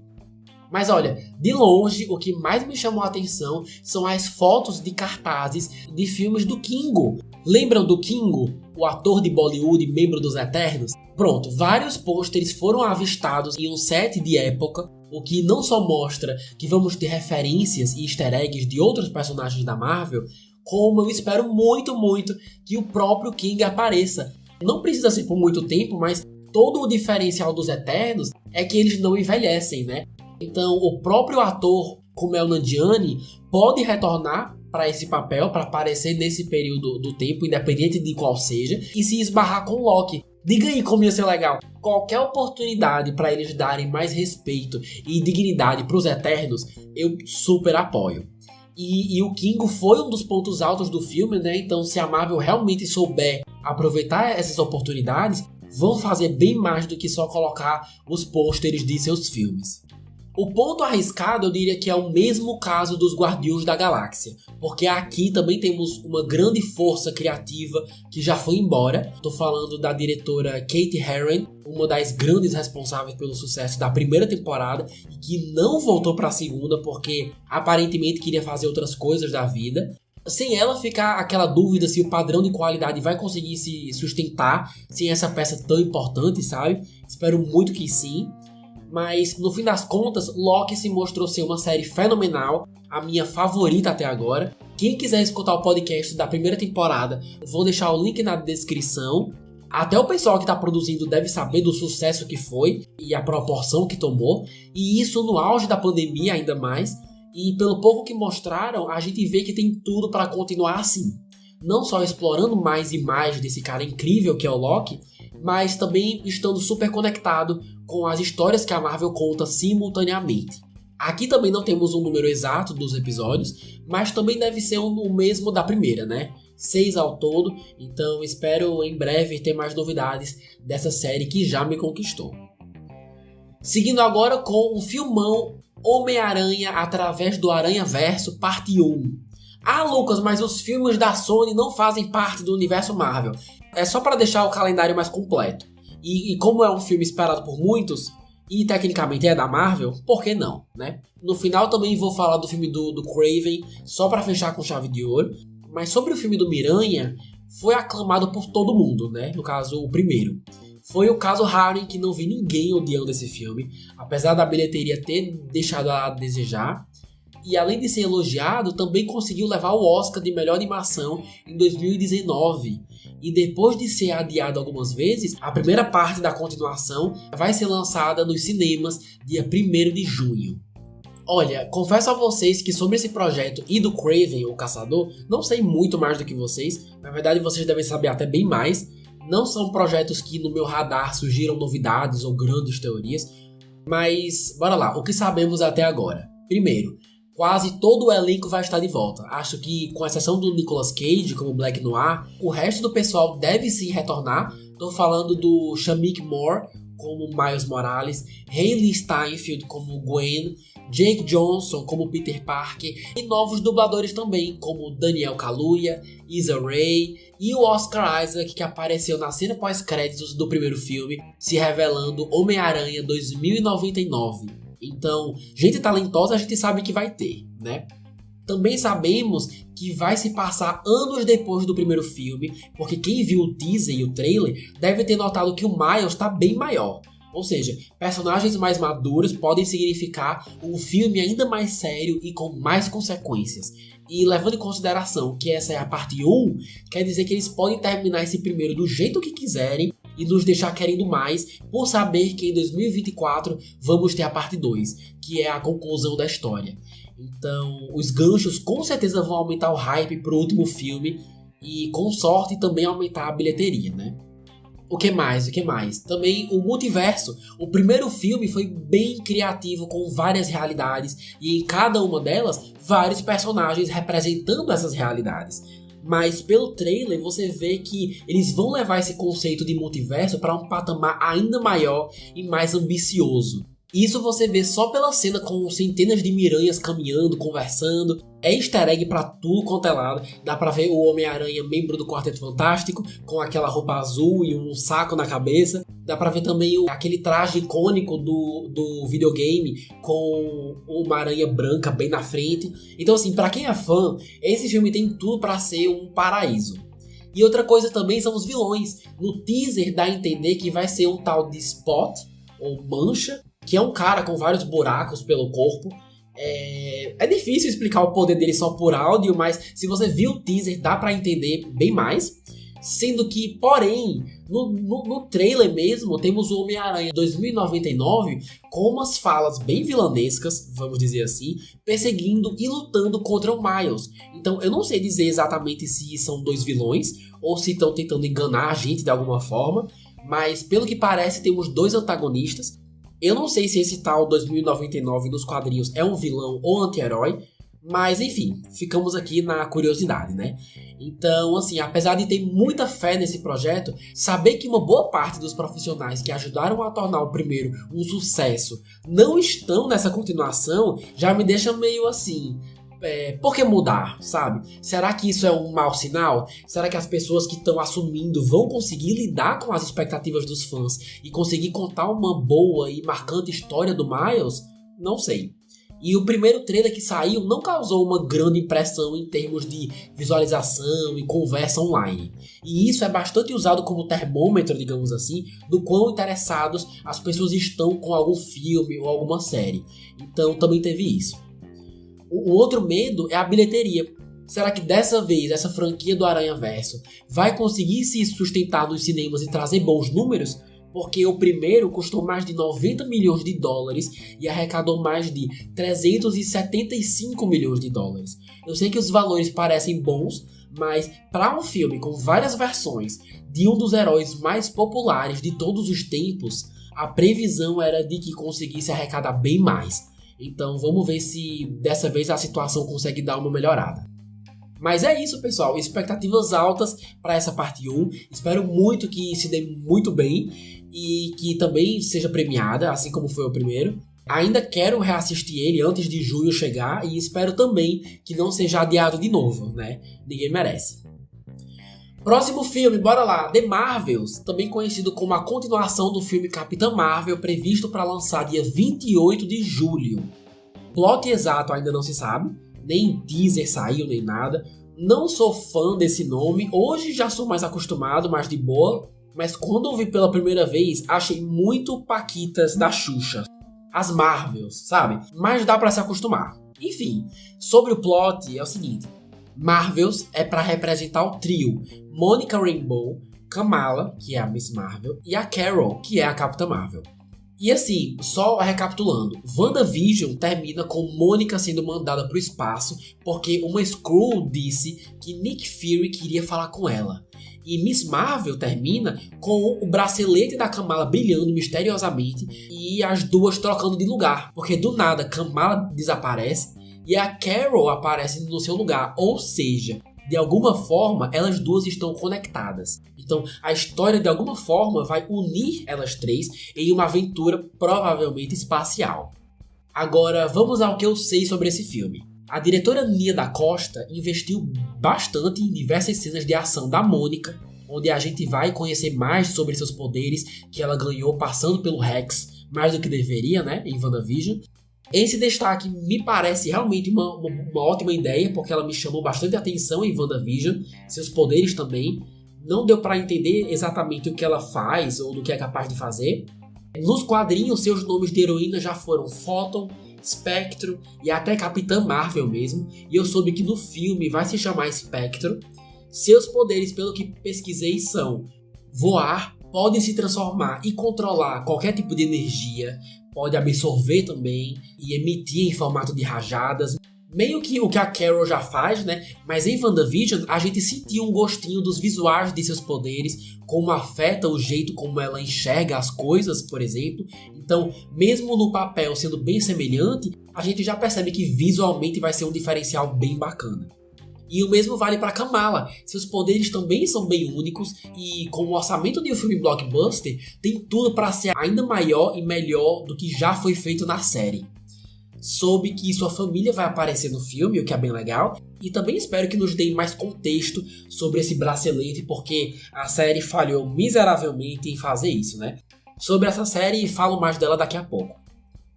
Mas olha, de longe, o que mais me chamou a atenção são as fotos de cartazes de filmes do Kingo. Lembram do Kingo, o ator de Bollywood e membro dos Eternos? Pronto, vários pôsteres foram avistados em um set de época, o que não só mostra que vamos ter referências e easter eggs de outros personagens da Marvel, como eu espero muito que o próprio King apareça. Não precisa ser por muito tempo, mas todo o diferencial dos Eternos é que eles não envelhecem, né? Então o próprio ator Kumail Nanjiani pode retornar para esse papel, para aparecer nesse período do tempo, independente de qual seja, e se esbarrar com Loki. Diga aí como ia ser legal. Qualquer oportunidade para eles darem mais respeito e dignidade para os Eternos, eu super apoio. E o Kingo foi um dos pontos altos do filme, né? Então, se a Marvel realmente souber aproveitar essas oportunidades, vão fazer bem mais do que só colocar os pôsteres de seus filmes. O ponto arriscado eu diria que é o mesmo caso dos Guardiões da Galáxia, porque aqui também temos uma grande força criativa que já foi embora. Tô falando da diretora Kate Herron, uma das grandes responsáveis pelo sucesso da primeira temporada e que não voltou para a segunda porque aparentemente queria fazer outras coisas da vida. Sem ela ficar aquela dúvida se o padrão de qualidade vai conseguir se sustentar sem essa peça tão importante, sabe? Espero muito que sim. Mas, no fim das contas, Loki se mostrou ser uma série fenomenal, a minha favorita até agora. Quem quiser escutar o podcast da primeira temporada, vou deixar o link na descrição. Até o pessoal que está produzindo deve saber do sucesso que foi e a proporção que tomou. E isso no auge da pandemia ainda mais. E pelo pouco que mostraram, a gente vê que tem tudo para continuar assim. Não só explorando mais e mais desse cara incrível que é o Loki, mas também estando super conectado com as histórias que a Marvel conta simultaneamente. Aqui também não temos um número exato dos episódios, mas também deve ser o mesmo da primeira, né? 6 ao todo, então espero em breve ter mais novidades dessa série que já me conquistou. Seguindo agora com o filmão Homem-Aranha através do Aranhaverso parte 1. Ah, Lucas, mas os filmes da Sony não fazem parte do universo Marvel. É só para deixar o calendário mais completo. E como é um filme esperado por muitos, e tecnicamente é da Marvel, por que não, né? No final também vou falar do filme do Kraven, só para fechar com chave de ouro. Mas sobre o filme do Miranha, foi aclamado por todo mundo, né? No caso, o primeiro. Foi o caso raro em que não vi ninguém odiando esse filme, apesar da bilheteria ter deixado a desejar. E além de ser elogiado, também conseguiu levar o Oscar de melhor animação em 2019. E depois de ser adiado algumas vezes, a primeira parte da continuação vai ser lançada nos cinemas dia 1º de junho. Olha, confesso a vocês que sobre esse projeto e do Kraven, o Caçador, não sei muito mais do que vocês. Na verdade, vocês devem saber até bem mais. Não são projetos que no meu radar surgiram novidades ou grandes teorias. Mas, bora lá, o que sabemos até agora? Primeiro, quase todo o elenco vai estar de volta. Acho que, com exceção do Nicolas Cage como Black Noir, o resto do pessoal deve sim retornar. Estou falando do Shameik Moore como Miles Morales, Hailee Steinfeld como Gwen, Jake Johnson como Peter Parker e novos dubladores também, como Daniel Kaluuya, Issa Rae e o Oscar Isaac, que apareceu na cena pós-créditos do primeiro filme, se revelando Homem-Aranha 2099. Então, gente talentosa a gente sabe que vai ter, né? Também sabemos que vai se passar anos depois do primeiro filme, porque quem viu o teaser e o trailer deve ter notado que o Miles está bem maior. Ou seja, personagens mais maduros podem significar um filme ainda mais sério e com mais consequências. E levando em consideração que essa é a parte 1, quer dizer que eles podem terminar esse primeiro do jeito que quiserem e nos deixar querendo mais, por saber que em 2024 vamos ter a parte 2, que é a conclusão da história. Então, os ganchos com certeza vão aumentar o hype pro último filme e, com sorte, também aumentar a bilheteria, né? O que mais? Também o multiverso. O primeiro filme foi bem criativo, com várias realidades, e em cada uma delas, vários personagens representando essas realidades. Mas pelo trailer você vê que eles vão levar esse conceito de multiverso para um patamar ainda maior e mais ambicioso. Isso você vê só pela cena com centenas de miranhas caminhando, conversando. É easter egg pra tudo quanto é lado. Dá pra ver o Homem-Aranha, membro do Quarteto Fantástico, com aquela roupa azul e um saco na cabeça. Dá pra ver também aquele traje icônico do videogame, com uma aranha branca bem na frente. Então assim, pra quem é fã, esse filme tem tudo pra ser um paraíso. E outra coisa também são os vilões. No teaser dá a entender que vai ser um tal de Spot, ou Mancha, que é um cara com vários buracos pelo corpo. É difícil explicar o poder dele só por áudio, mas se você viu o teaser dá pra entender bem mais. Sendo que, porém, no trailer mesmo, temos o Homem-Aranha 2099 com umas falas bem vilanescas, vamos dizer assim, perseguindo e lutando contra o Miles. Então eu não sei dizer exatamente se são dois vilões ou se estão tentando enganar a gente de alguma forma, mas pelo que parece temos dois antagonistas. Eu não sei se esse tal 2099 nos quadrinhos é um vilão ou anti-herói, Mas enfim, ficamos aqui na curiosidade, né? Então, assim, apesar de ter muita fé nesse projeto, saber que uma boa parte dos profissionais que ajudaram a tornar o primeiro um sucesso não estão nessa continuação, já me deixa meio assim... por que mudar, sabe? Será que isso é um mau sinal? Será que as pessoas que estão assumindo vão conseguir lidar com as expectativas dos fãs e conseguir contar uma boa e marcante história do Miles? Não sei. E o primeiro trailer que saiu não causou uma grande impressão em termos de visualização e conversa online. E isso é bastante usado como termômetro, digamos assim, do quão interessados as pessoas estão com algum filme ou alguma série. Então também teve isso. O outro medo é a bilheteria. Será que dessa vez essa franquia do Aranhaverso vai conseguir se sustentar nos cinemas e trazer bons números? Porque o primeiro custou mais de 90 milhões de dólares e arrecadou mais de 375 milhões de dólares. Eu sei que os valores parecem bons, mas para um filme com várias versões de um dos heróis mais populares de todos os tempos, a previsão era de que conseguisse arrecadar bem mais. Então vamos ver se dessa vez a situação consegue dar uma melhorada. Mas é isso, pessoal. Expectativas altas para essa parte 1. Espero muito que se dê muito bem e que também seja premiada, assim como foi o primeiro. Ainda quero reassistir ele antes de junho chegar e espero também que não seja adiado de novo, né? Ninguém merece. Próximo filme, bora lá. The Marvels, também conhecido como a continuação do filme Capitã Marvel, previsto para lançar dia 28 de julho. Plot exato ainda não se sabe, nem teaser saiu, nem nada. Não sou fã desse nome, hoje já sou mais acostumado, mais de boa. Mas quando ouvi pela primeira vez, achei muito Paquitas da Xuxa. As Marvels, sabe? Mas dá pra se acostumar. Enfim, sobre o plot é o seguinte. Marvels é pra representar o trio Monica Rambeau, Kamala, que é a Miss Marvel, e a Carol, que é a Capitã Marvel. E assim, só recapitulando, WandaVision termina com Mônica sendo mandada pro espaço porque uma Skrull disse que Nick Fury queria falar com ela. E Miss Marvel termina com o bracelete da Kamala brilhando misteriosamente e as duas trocando de lugar. Porque do nada Kamala desaparece e a Carol aparece no seu lugar. Ou seja, de alguma forma elas duas estão conectadas. Então a história de alguma forma vai unir elas três em uma aventura provavelmente espacial. Agora vamos ao que eu sei sobre esse filme. A diretora Nia da Costa investiu bastante em diversas cenas de ação da Mônica, onde a gente vai conhecer mais sobre seus poderes que ela ganhou passando pelo Rex, mais do que deveria, né, em WandaVision. Esse destaque me parece realmente uma ótima ideia, porque ela me chamou bastante atenção em WandaVision, seus poderes também. Não deu para entender exatamente o que ela faz ou do que é capaz de fazer. Nos quadrinhos, seus nomes de heroína já foram Photon, Spectro e até Capitã Marvel mesmo, e eu soube que no filme vai se chamar Spectro. Seus poderes, pelo que pesquisei, são voar, pode se transformar e controlar qualquer tipo de energia, pode absorver também e emitir em formato de rajadas, meio que o que a Carol já faz, né? Mas em WandaVision a gente sentiu um gostinho dos visuais de seus poderes, como afeta o jeito como ela enxerga as coisas, por exemplo. Então, mesmo no papel sendo bem semelhante, a gente já percebe que visualmente vai ser um diferencial bem bacana. E o mesmo vale para Kamala. Seus poderes também são bem únicos e com o orçamento de um filme blockbuster, tem tudo para ser ainda maior e melhor do que já foi feito na série. Soube que sua família vai aparecer no filme, o que é bem legal, e também espero que nos deem mais contexto sobre esse bracelete, porque a série falhou miseravelmente em fazer isso, né? Sobre essa série, falo mais dela daqui a pouco.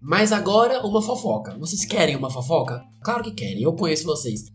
Mas agora, uma fofoca. Vocês querem uma fofoca? Claro que querem, eu conheço vocês.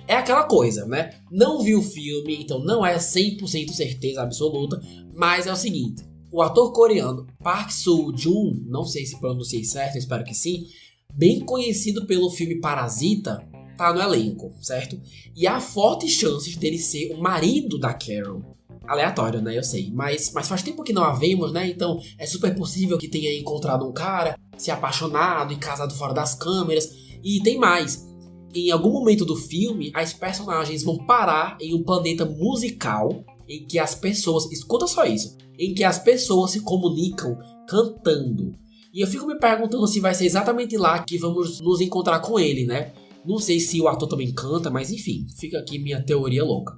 É aquela coisa, né? Não vi o filme, então não é 100% certeza absoluta, mas é o seguinte. O ator coreano Park Seo-joon, não sei se pronunciei certo, espero que sim, bem conhecido pelo filme Parasita, tá no elenco, certo? E há fortes chances dele ser o marido da Carol. Aleatório, né? Eu sei. Mas faz tempo que não a vemos, né? Então é super possível que tenha encontrado um cara, se apaixonado e casado fora das câmeras. E tem mais. Em algum momento do filme, as personagens vão parar em um planeta musical em que as pessoas... Escuta só isso. Em que as pessoas se comunicam cantando. E eu fico me perguntando se vai ser exatamente lá que vamos nos encontrar com ele, né? Não sei se o ator também canta, mas enfim, fica aqui minha teoria louca.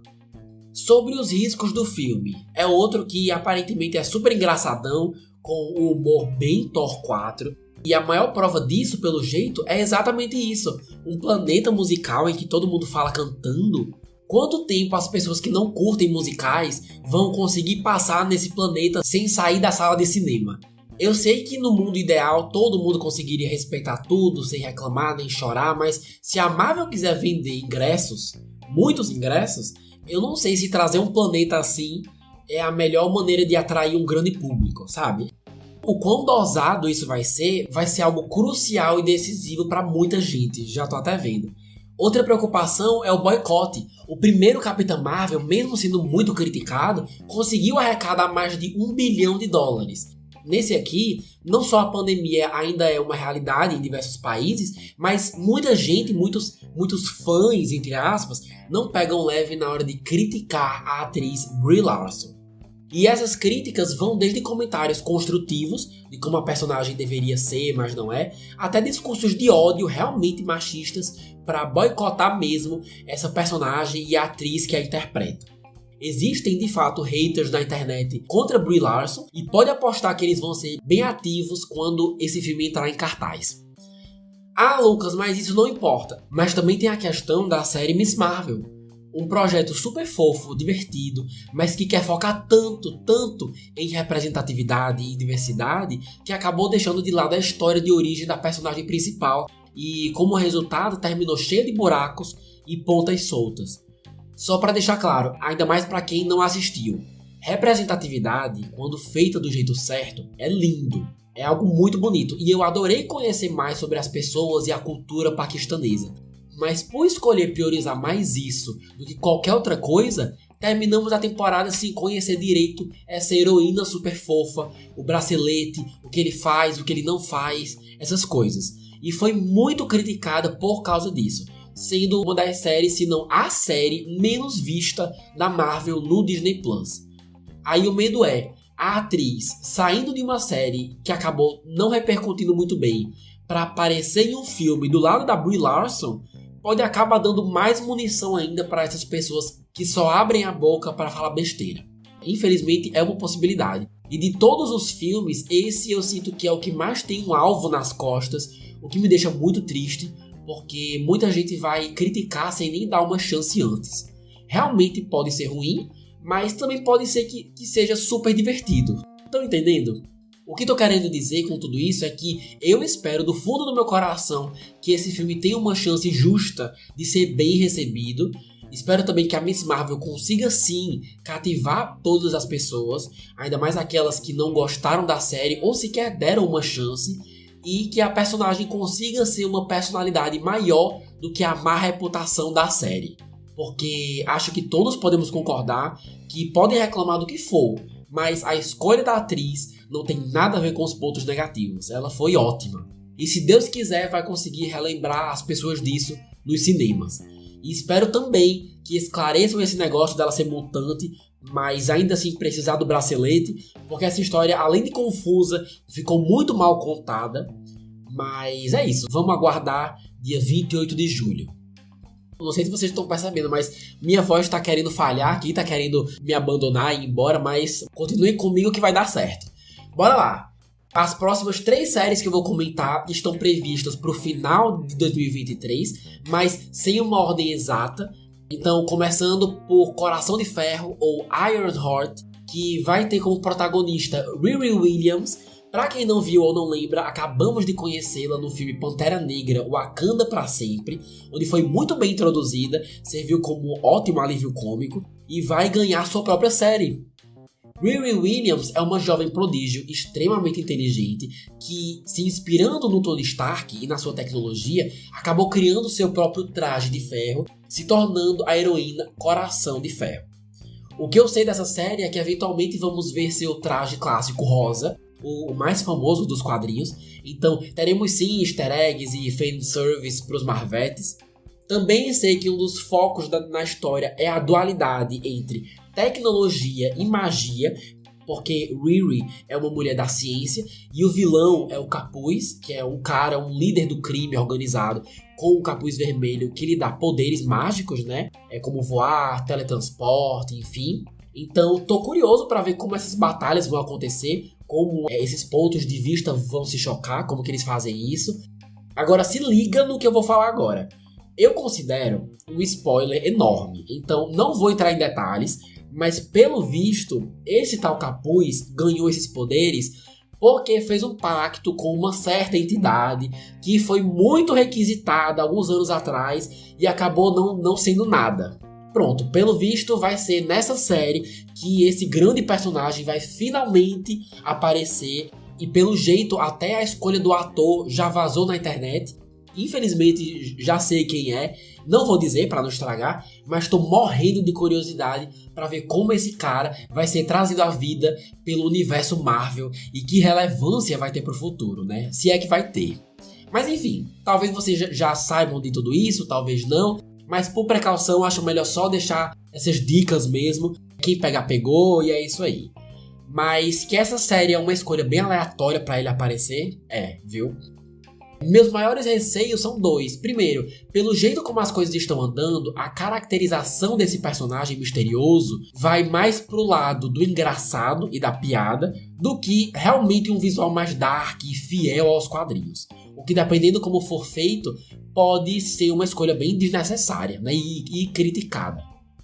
Sobre os riscos do filme, é outro que aparentemente é super engraçadão, com o humor bem Thor 4. E a maior prova disso, pelo jeito, é exatamente isso. Um planeta musical em que todo mundo fala cantando. Quanto tempo as pessoas que não curtem musicais vão conseguir passar nesse planeta sem sair da sala de cinema? Eu sei que no mundo ideal todo mundo conseguiria respeitar tudo, sem reclamar nem chorar, mas se a Marvel quiser vender ingressos, muitos ingressos, eu não sei se trazer um planeta assim é a melhor maneira de atrair um grande público, sabe? O quão dosado isso vai ser algo crucial e decisivo para muita gente, já tô até vendo. Outra preocupação é o boicote. O primeiro Capitã Marvel, mesmo sendo muito criticado, conseguiu arrecadar mais de $1 bilhão. Nesse aqui, não só a pandemia ainda é uma realidade em diversos países, mas muita gente, muitos fãs, entre aspas, não pegam leve na hora de criticar a atriz Brie Larson. E essas críticas vão desde comentários construtivos, de como a personagem deveria ser, mas não é, até discursos de ódio realmente machistas para boicotar mesmo essa personagem e a atriz que a interpreta. Existem de fato haters na internet contra Brie Larson e pode apostar que eles vão ser bem ativos quando esse filme entrar em cartaz. Ah, Lucas, mas isso não importa. Mas também tem a questão da série Miss Marvel. Um projeto super fofo, divertido, mas que quer focar tanto em representatividade e diversidade que acabou deixando de lado a história de origem da personagem principal e, como resultado, terminou cheia de buracos e pontas soltas. Só para deixar claro, ainda mais para quem não assistiu, representatividade, quando feita do jeito certo, é lindo. É algo muito bonito e eu adorei conhecer mais sobre as pessoas e a cultura paquistanesa. Mas por escolher priorizar mais isso do que qualquer outra coisa, terminamos a temporada sem conhecer direito essa heroína super fofa, o bracelete, o que ele faz, o que ele não faz, essas coisas. E foi muito criticada por causa disso, sendo uma das séries, se não a série menos vista da Marvel no Disney+. Aí o medo é, a atriz saindo de uma série que acabou não repercutindo muito bem para aparecer em um filme do lado da Brie Larson, pode acabar dando mais munição ainda para essas pessoas que só abrem a boca para falar besteira. Infelizmente é uma possibilidade. E de todos os filmes, esse eu sinto que é o que mais tem um alvo nas costas, o que me deixa muito triste, porque muita gente vai criticar sem nem dar uma chance antes. Realmente pode ser ruim, mas também pode ser que seja super divertido. Estão entendendo? O que estou querendo dizer com tudo isso é que eu espero do fundo do meu coração que esse filme tenha uma chance justa de ser bem recebido. Espero também que a Miss Marvel consiga sim cativar todas as pessoas, ainda mais aquelas que não gostaram da série ou sequer deram uma chance, e que a personagem consiga ser uma personalidade maior do que a má reputação da série. Porque acho que todos podemos concordar que podem reclamar do que for, mas a escolha da atriz não tem nada a ver com os pontos negativos. Ela foi ótima. E se Deus quiser, vai conseguir relembrar as pessoas disso nos cinemas. E espero também que esclareçam esse negócio dela ser mutante, mas ainda assim precisar do bracelete, porque essa história, além de confusa, ficou muito mal contada. Mas é isso, vamos aguardar dia 28 de julho. Não sei se vocês estão percebendo, mas minha voz está querendo falhar aqui, está querendo me abandonar e ir embora, mas continuem comigo que vai dar certo. Bora lá! As próximas 3 séries que eu vou comentar estão previstas para o final de 2023, mas sem uma ordem exata. Então, começando por Coração de Ferro, ou Ironheart, que vai ter como protagonista Riri Williams. Pra quem não viu ou não lembra, acabamos de conhecê-la no filme Pantera Negra, Wakanda pra Sempre, onde foi muito bem introduzida, serviu como um ótimo alívio cômico e vai ganhar sua própria série. Riri Williams é uma jovem prodígio extremamente inteligente que, se inspirando no Tony Stark e na sua tecnologia, acabou criando seu próprio traje de ferro, se tornando a heroína Coração de Ferro. O que eu sei dessa série é que eventualmente vamos ver seu traje clássico rosa, o mais famoso dos quadrinhos, então teremos sim easter eggs e fanservice para os Marvetes. Também sei que um dos focos na história é a dualidade entre tecnologia e magia, porque Riri é uma mulher da ciência e o vilão é o Capuz, que é um cara, um líder do crime organizado com um capuz vermelho que lhe dá poderes mágicos, né? É como voar, teletransporte, enfim. Então, tô curioso para ver como essas batalhas vão acontecer, como esses pontos de vista vão se chocar, como que eles fazem isso. Agora, se liga no que eu vou falar agora. Eu considero um spoiler enorme, então não vou entrar em detalhes, mas pelo visto, esse tal Capuz ganhou esses poderes porque fez um pacto com uma certa entidade que foi muito requisitada alguns anos atrás e acabou não sendo nada. Pronto, pelo visto vai ser nessa série que esse grande personagem vai finalmente aparecer e pelo jeito até a escolha do ator já vazou na internet. Infelizmente já sei quem é, não vou dizer para não estragar, mas estou morrendo de curiosidade para ver como esse cara vai ser trazido à vida pelo universo Marvel e que relevância vai ter pro futuro, né? Se é que vai ter. Mas enfim, talvez vocês já saibam de tudo isso, talvez não, mas por precaução acho melhor só deixar essas dicas mesmo. Quem pegar pegou e é isso aí. Mas que essa série é uma escolha bem aleatória para ele aparecer, viu? Meus maiores receios são dois. Primeiro, pelo jeito como as coisas estão andando, a caracterização desse personagem misterioso vai mais pro lado do engraçado e da piada do que realmente um visual mais dark e fiel aos quadrinhos. O que, dependendo como for feito, pode ser uma escolha bem desnecessária, né, e criticada.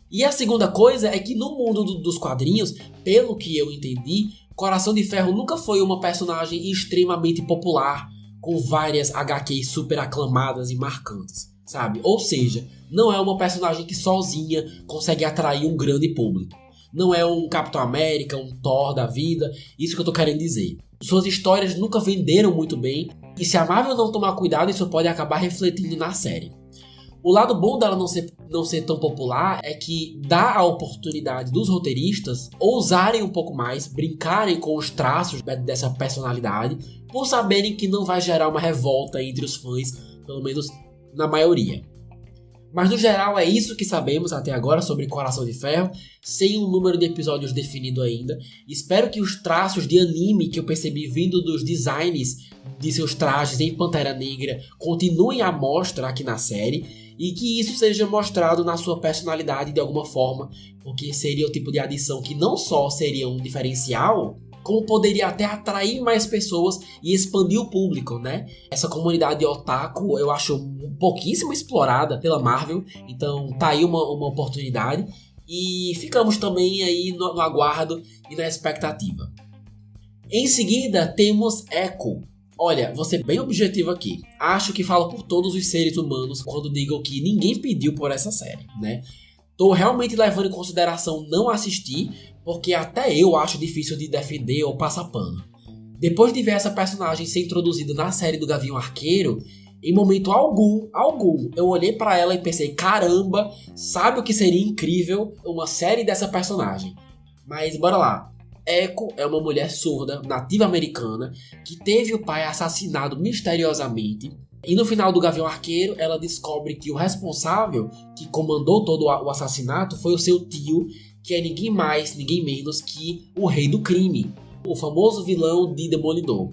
E a segunda coisa é que no mundo dos quadrinhos, pelo que eu entendi, Coração de Ferro nunca foi uma personagem extremamente popular, com várias HQs super aclamadas e marcantes, sabe? Ou seja, não é uma personagem que sozinha consegue atrair um grande público. Não é um Capitão América, um Thor da vida, isso que eu tô querendo dizer. Suas histórias nunca venderam muito bem, e se a Marvel não tomar cuidado, isso pode acabar refletindo na série. O lado bom dela não ser tão popular é que dá a oportunidade dos roteiristas ousarem um pouco mais, brincarem com os traços dessa personalidade, por saberem que não vai gerar uma revolta entre os fãs, pelo menos na maioria. Mas no geral é isso que sabemos até agora sobre Coração de Ferro, sem um número de episódios definido ainda. Espero que os traços de anime que eu percebi vindo dos designs de seus trajes em Pantera Negra continuem à mostra aqui na série, e que isso seja mostrado na sua personalidade de alguma forma, porque seria o tipo de adição que não só seria um diferencial, como poderia até atrair mais pessoas e expandir o público, né? Essa comunidade otaku eu acho pouquíssimo explorada pela Marvel, então tá aí uma oportunidade, e ficamos também aí no aguardo e na expectativa. Em seguida temos Echo. Olha, vou ser bem objetivo aqui. Acho que falo por todos os seres humanos quando digo que ninguém pediu por essa série, né? Tô realmente levando em consideração não assistir, porque até eu acho difícil de defender ou passar pano. Depois de ver essa personagem ser introduzida na série do Gavião Arqueiro, em momento algum, eu olhei pra ela e pensei, caramba, sabe o que seria incrível uma série dessa personagem? Mas bora lá. Echo é uma mulher surda, nativa americana, que teve o pai assassinado misteriosamente. E no final do Gavião Arqueiro, ela descobre que o responsável que comandou todo o assassinato foi o seu tio, que é ninguém mais, ninguém menos que o Rei do Crime, o famoso vilão de Demolidor.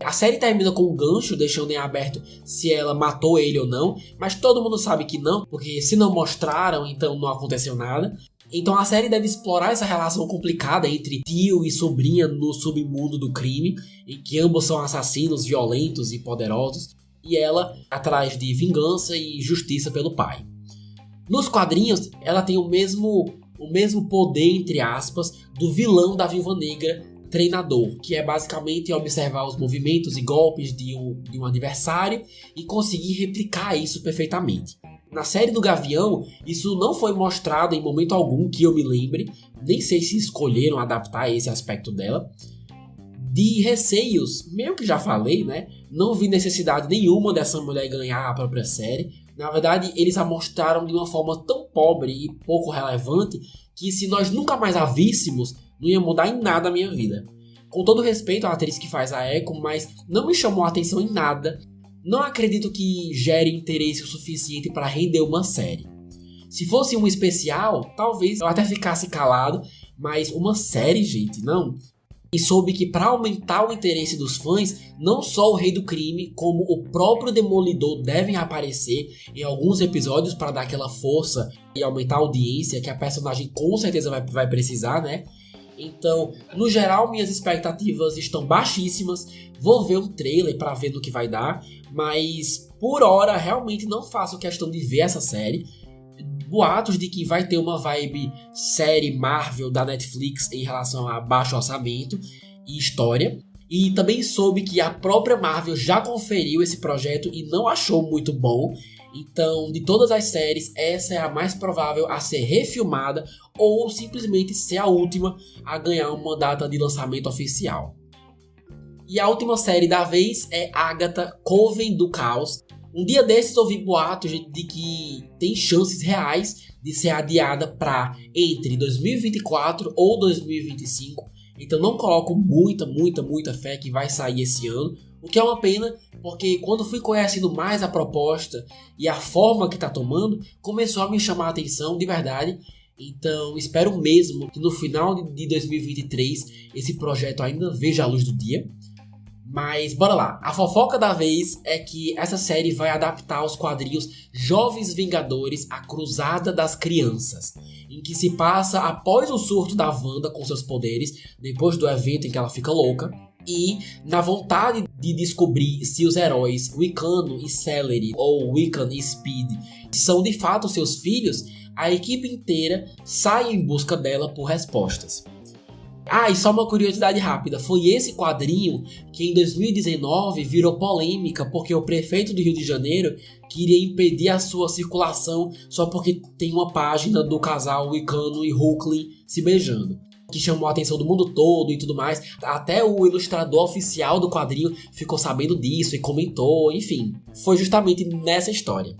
A série termina com um gancho, deixando em aberto se ela matou ele ou não, mas todo mundo sabe que não, porque se não mostraram, então não aconteceu nada. Então a série deve explorar essa relação complicada entre tio e sobrinha no submundo do crime, em que ambos são assassinos violentos e poderosos, e ela atrás de vingança e justiça pelo pai. Nos quadrinhos, ela tem o mesmo poder, entre aspas, do vilão da Viúva Negra, Treinador, que é basicamente observar os movimentos e golpes de um adversário e conseguir replicar isso perfeitamente. Na série do Gavião, isso não foi mostrado em momento algum que eu me lembre, nem sei se escolheram adaptar esse aspecto dela. De receios, meio que já falei, né? Não vi necessidade nenhuma dessa mulher ganhar a própria série. Na verdade, eles a mostraram de uma forma tão pobre e pouco relevante que se nós nunca mais a víssemos, não ia mudar em nada a minha vida. Com todo respeito à atriz que faz a Echo, mas não me chamou a atenção em nada. Não acredito que gere interesse o suficiente para render uma série. Se fosse um especial, talvez eu até ficasse calado, mas uma série, gente, não. E soube que para aumentar o interesse dos fãs, não só o Rei do Crime, como o próprio Demolidor devem aparecer em alguns episódios para dar aquela força e aumentar a audiência que a personagem com certeza vai precisar, né? Então, no geral, minhas expectativas estão baixíssimas. Vou ver um trailer para ver no que vai dar, mas por hora realmente não faço questão de ver essa série. Boatos de que vai ter uma vibe série Marvel da Netflix em relação a baixo orçamento e história. E também soube que a própria Marvel já conferiu esse projeto e não achou muito bom. Então, de todas as séries, essa é a mais provável a ser refilmada ou simplesmente ser a última a ganhar uma data de lançamento oficial. E a última série da vez é Agatha, Coven do Caos. Um dia desses ouvi boatos de que tem chances reais de ser adiada para entre 2024 ou 2025. Então não coloco muita fé que vai sair esse ano. O que é uma pena, porque quando fui conhecendo mais a proposta e a forma que está tomando, começou a me chamar a atenção de verdade. Então espero mesmo que no final de 2023 esse projeto ainda veja a luz do dia. Mas bora lá, a fofoca da vez é que essa série vai adaptar os quadrinhos Jovens Vingadores, a Cruzada das Crianças, em que se passa após o surto da Wanda com seus poderes, depois do evento em que ela fica louca, e na vontade de descobrir se os heróis Wiccan e Celery, ou Wiccan e Speed, são de fato seus filhos, a equipe inteira sai em busca dela por respostas. Ah, e só uma curiosidade rápida, foi esse quadrinho que em 2019 virou polêmica porque o prefeito do Rio de Janeiro queria impedir a sua circulação só porque tem uma página do casal Wiccan e Hulkling se beijando, que chamou a atenção do mundo todo e tudo mais. Até o ilustrador oficial do quadrinho ficou sabendo disso e comentou, enfim, foi justamente nessa história.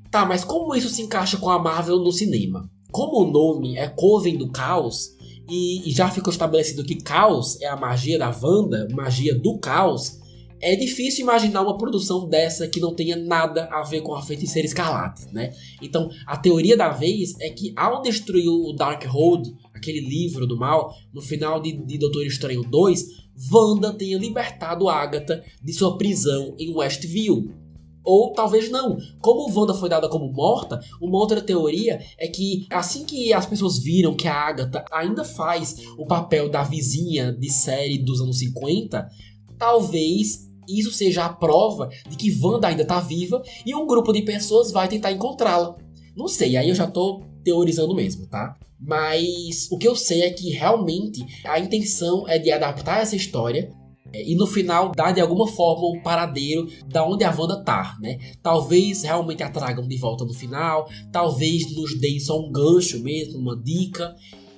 Tá, mas como isso se encaixa com a Marvel no cinema? Como o nome é Coven do Caos, e já ficou estabelecido que caos é a magia da Wanda, magia do caos, é difícil imaginar uma produção dessa que não tenha nada a ver com a Feiticeira Escarlate, né? Então, a teoria da vez é que ao destruir o Darkhold, aquele livro do mal, no final de Doutor Estranho 2, Wanda tenha libertado Agatha de sua prisão em Westview. Ou talvez não. Como Wanda foi dada como morta, uma outra teoria é que assim que as pessoas viram que a Agatha ainda faz o papel da vizinha de série dos anos 50, talvez isso seja a prova de que Wanda ainda tá viva e um grupo de pessoas vai tentar encontrá-la. Não sei, aí eu já tô teorizando mesmo, tá? Mas o que eu sei é que realmente a intenção é de adaptar essa história e no final dar de alguma forma um paradeiro da onde a Wanda tá, né? Talvez realmente a tragam de volta no final, talvez nos deem só um gancho mesmo, uma dica.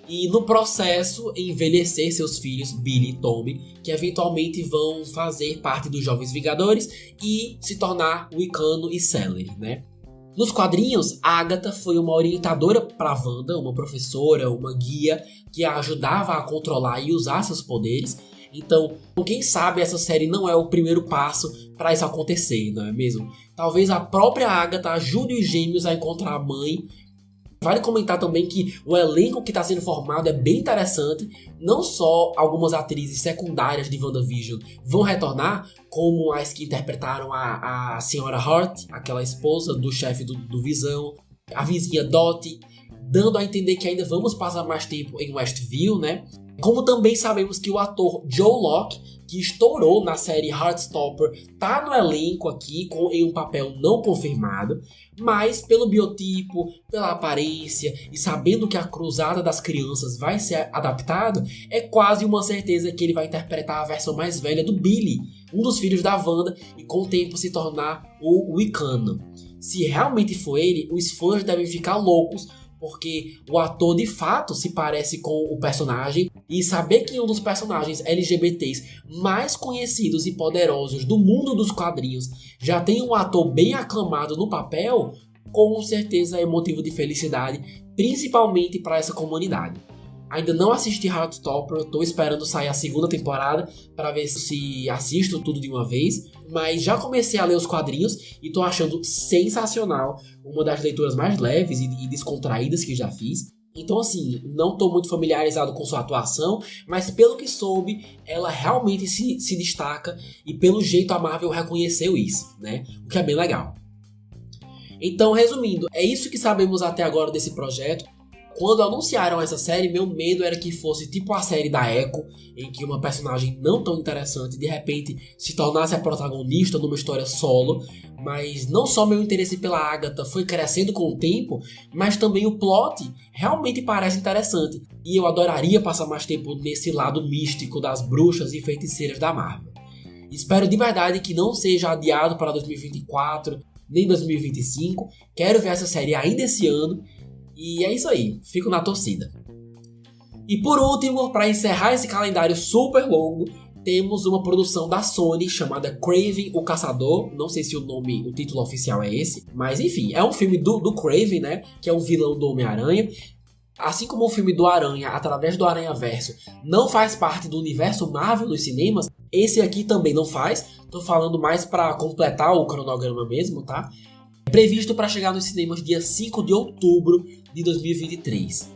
E no processo envelhecer seus filhos, Billy e Tommy, que eventualmente vão fazer parte dos Jovens Vingadores e se tornar Wiccan e Celery, né? Nos quadrinhos, a Agatha foi uma orientadora para Wanda, uma professora, uma guia que a ajudava a controlar e usar seus poderes. Então, quem sabe essa série não é o primeiro passo para isso acontecer, não é mesmo? Talvez a própria Agatha ajude os gêmeos a encontrar a mãe. Vale comentar também que o elenco que está sendo formado é bem interessante. Não só algumas atrizes secundárias de WandaVision vão retornar, como as que interpretaram a Senhora Hurt, aquela esposa do chefe do Visão, a vizinha Dottie, dando a entender que ainda vamos passar mais tempo em Westview, né? Como também sabemos que o ator Joe Locke, que estourou na série Heartstopper, tá no elenco aqui em um papel não confirmado, mas pelo biotipo, pela aparência e sabendo que a Cruzada das Crianças vai ser adaptado, é quase uma certeza que ele vai interpretar a versão mais velha do Billy, um dos filhos da Wanda, e com o tempo se tornar o Wiccan. Se realmente for ele, os fãs devem ficar loucos, porque o ator de fato se parece com o personagem, e saber que um dos personagens LGBTs mais conhecidos e poderosos do mundo dos quadrinhos já tem um ator bem aclamado no papel, com certeza é motivo de felicidade, principalmente para essa comunidade. Ainda não assisti Heartstopper, tô esperando sair a segunda temporada para ver se assisto tudo de uma vez, mas já comecei a ler os quadrinhos e tô achando sensacional, uma das leituras mais leves e descontraídas que já fiz. Então, assim, não tô muito familiarizado com sua atuação, mas pelo que soube, ela realmente se destaca e pelo jeito a Marvel reconheceu isso, né? O que é bem legal. Então, resumindo, é isso que sabemos até agora desse projeto. Quando anunciaram essa série, meu medo era que fosse tipo a série da Echo, em que uma personagem não tão interessante de repente se tornasse a protagonista numa história solo. Mas não só meu interesse pela Agatha foi crescendo com o tempo, mas também o plot realmente parece interessante. E eu adoraria passar mais tempo nesse lado místico das bruxas e feiticeiras da Marvel. Espero de verdade que não seja adiado para 2024, nem 2025. Quero ver essa série ainda esse ano. E é isso aí, fico na torcida. E por último, para encerrar esse calendário super longo, temos uma produção da Sony chamada Kraven o Caçador. Não sei se o título oficial é esse, mas enfim, é um filme do Kraven, né? Que é um vilão do Homem-Aranha. Assim como o filme do Aranha, através do Aranhaverso, não faz parte do universo Marvel nos cinemas, esse aqui também não faz. Tô falando mais para completar o cronograma mesmo, tá? É previsto para chegar nos cinemas dia 5 de outubro de 2023.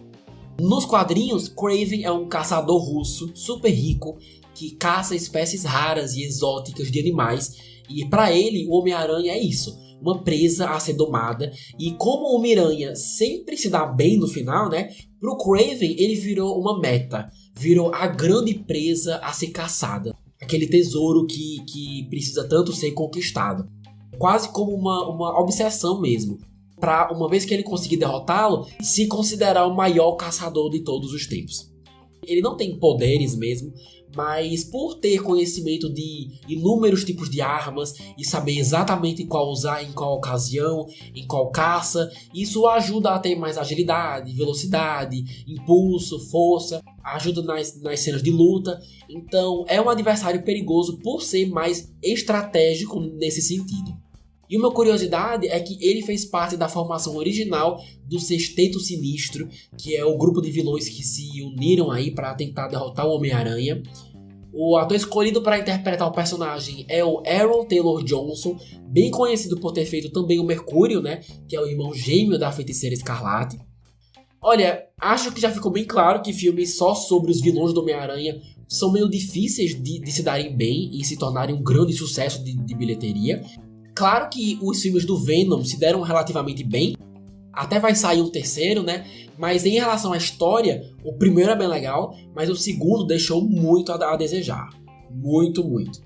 Nos quadrinhos, Kraven é um caçador russo super rico que caça espécies raras e exóticas de animais, e para ele o Homem-Aranha é isso, uma presa a ser domada. E como o Homem-Aranha sempre se dá bem no final, né? Pro Kraven ele virou uma meta, virou a grande presa a ser caçada, aquele tesouro que precisa tanto ser conquistado. Quase como uma obsessão mesmo, para uma vez que ele conseguir derrotá-lo, se considerar o maior caçador de todos os tempos. Ele não tem poderes mesmo, mas por ter conhecimento de inúmeros tipos de armas e saber exatamente qual usar em qual ocasião, em qual caça, isso ajuda a ter mais agilidade, velocidade, impulso, força, ajuda nas cenas de luta. Então é um adversário perigoso por ser mais estratégico nesse sentido. E uma curiosidade é que ele fez parte da formação original do Sexteto Sinistro, que é o grupo de vilões que se uniram aí para tentar derrotar o Homem-Aranha. O ator escolhido para interpretar o personagem é o Aaron Taylor Johnson, bem conhecido por ter feito também o Mercúrio, né, que é o irmão gêmeo da Feiticeira Escarlate. Olha, acho que já ficou bem claro que filmes só sobre os vilões do Homem-Aranha são meio difíceis de se darem bem e se tornarem um grande sucesso de bilheteria. Claro que os filmes do Venom se deram relativamente bem, até vai sair um terceiro, né? Mas em relação à história, o primeiro é bem legal, mas o segundo deixou muito a desejar. Muito, muito.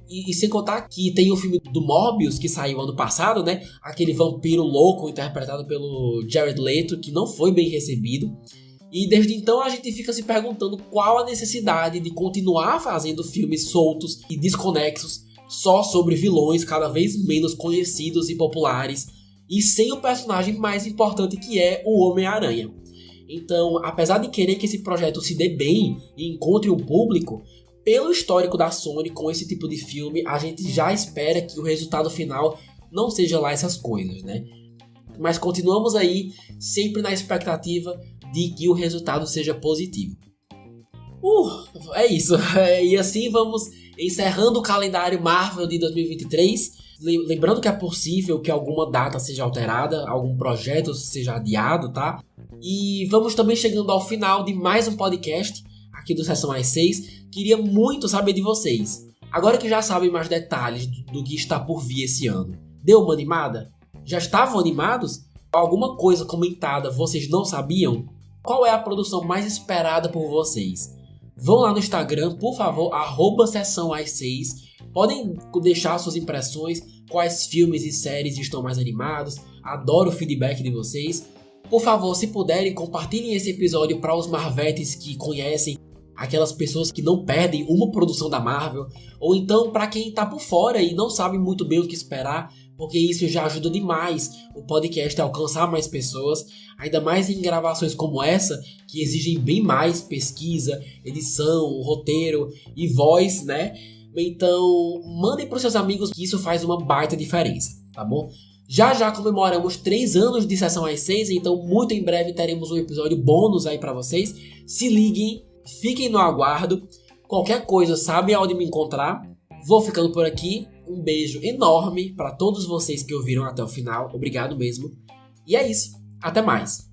E sem contar que tem o filme do Morbius, que saiu ano passado, né? Aquele vampiro louco interpretado pelo Jared Leto, que não foi bem recebido. E desde então a gente fica se perguntando qual a necessidade de continuar fazendo filmes soltos e desconexos só sobre vilões cada vez menos conhecidos e populares, e sem o personagem mais importante que é o Homem-Aranha. Então, apesar de querer que esse projeto se dê bem e encontre um público, pelo histórico da Sony com esse tipo de filme, a gente já espera que o resultado final não seja lá essas coisas, né? Mas continuamos aí sempre na expectativa de que o resultado seja positivo. É isso. E assim vamos encerrando o calendário Marvel de 2023. Lembrando que é possível que alguma data seja alterada, algum projeto seja adiado, tá? E vamos também chegando ao final de mais um podcast aqui do Sessão às 6. Queria muito saber de vocês. Agora que já sabem mais detalhes do que está por vir esse ano, deu uma animada? Já estavam animados? Alguma coisa comentada vocês não sabiam? Qual é a produção mais esperada por vocês? Vão lá no Instagram, por favor, @sessãoas6. Podem deixar suas impressões, quais filmes e séries estão mais animados. Adoro o feedback de vocês. Por favor, se puderem, compartilhem esse episódio para os Marvetes que conhecem, aquelas pessoas que não perdem uma produção da Marvel, ou então para quem está por fora e não sabe muito bem o que esperar, porque isso já ajuda demais o podcast a alcançar mais pessoas, ainda mais em gravações como essa, que exigem bem mais pesquisa, edição, roteiro e voz, né? Então, mandem para os seus amigos que isso faz uma baita diferença, tá bom? Já comemoramos 3 anos de Sessão às 6, então muito em breve teremos um episódio bônus aí para vocês. Se liguem, fiquem no aguardo. Qualquer coisa, sabem aonde me encontrar. Vou ficando por aqui. Um beijo enorme para todos vocês que ouviram até o final. Obrigado mesmo. E é isso. Até mais.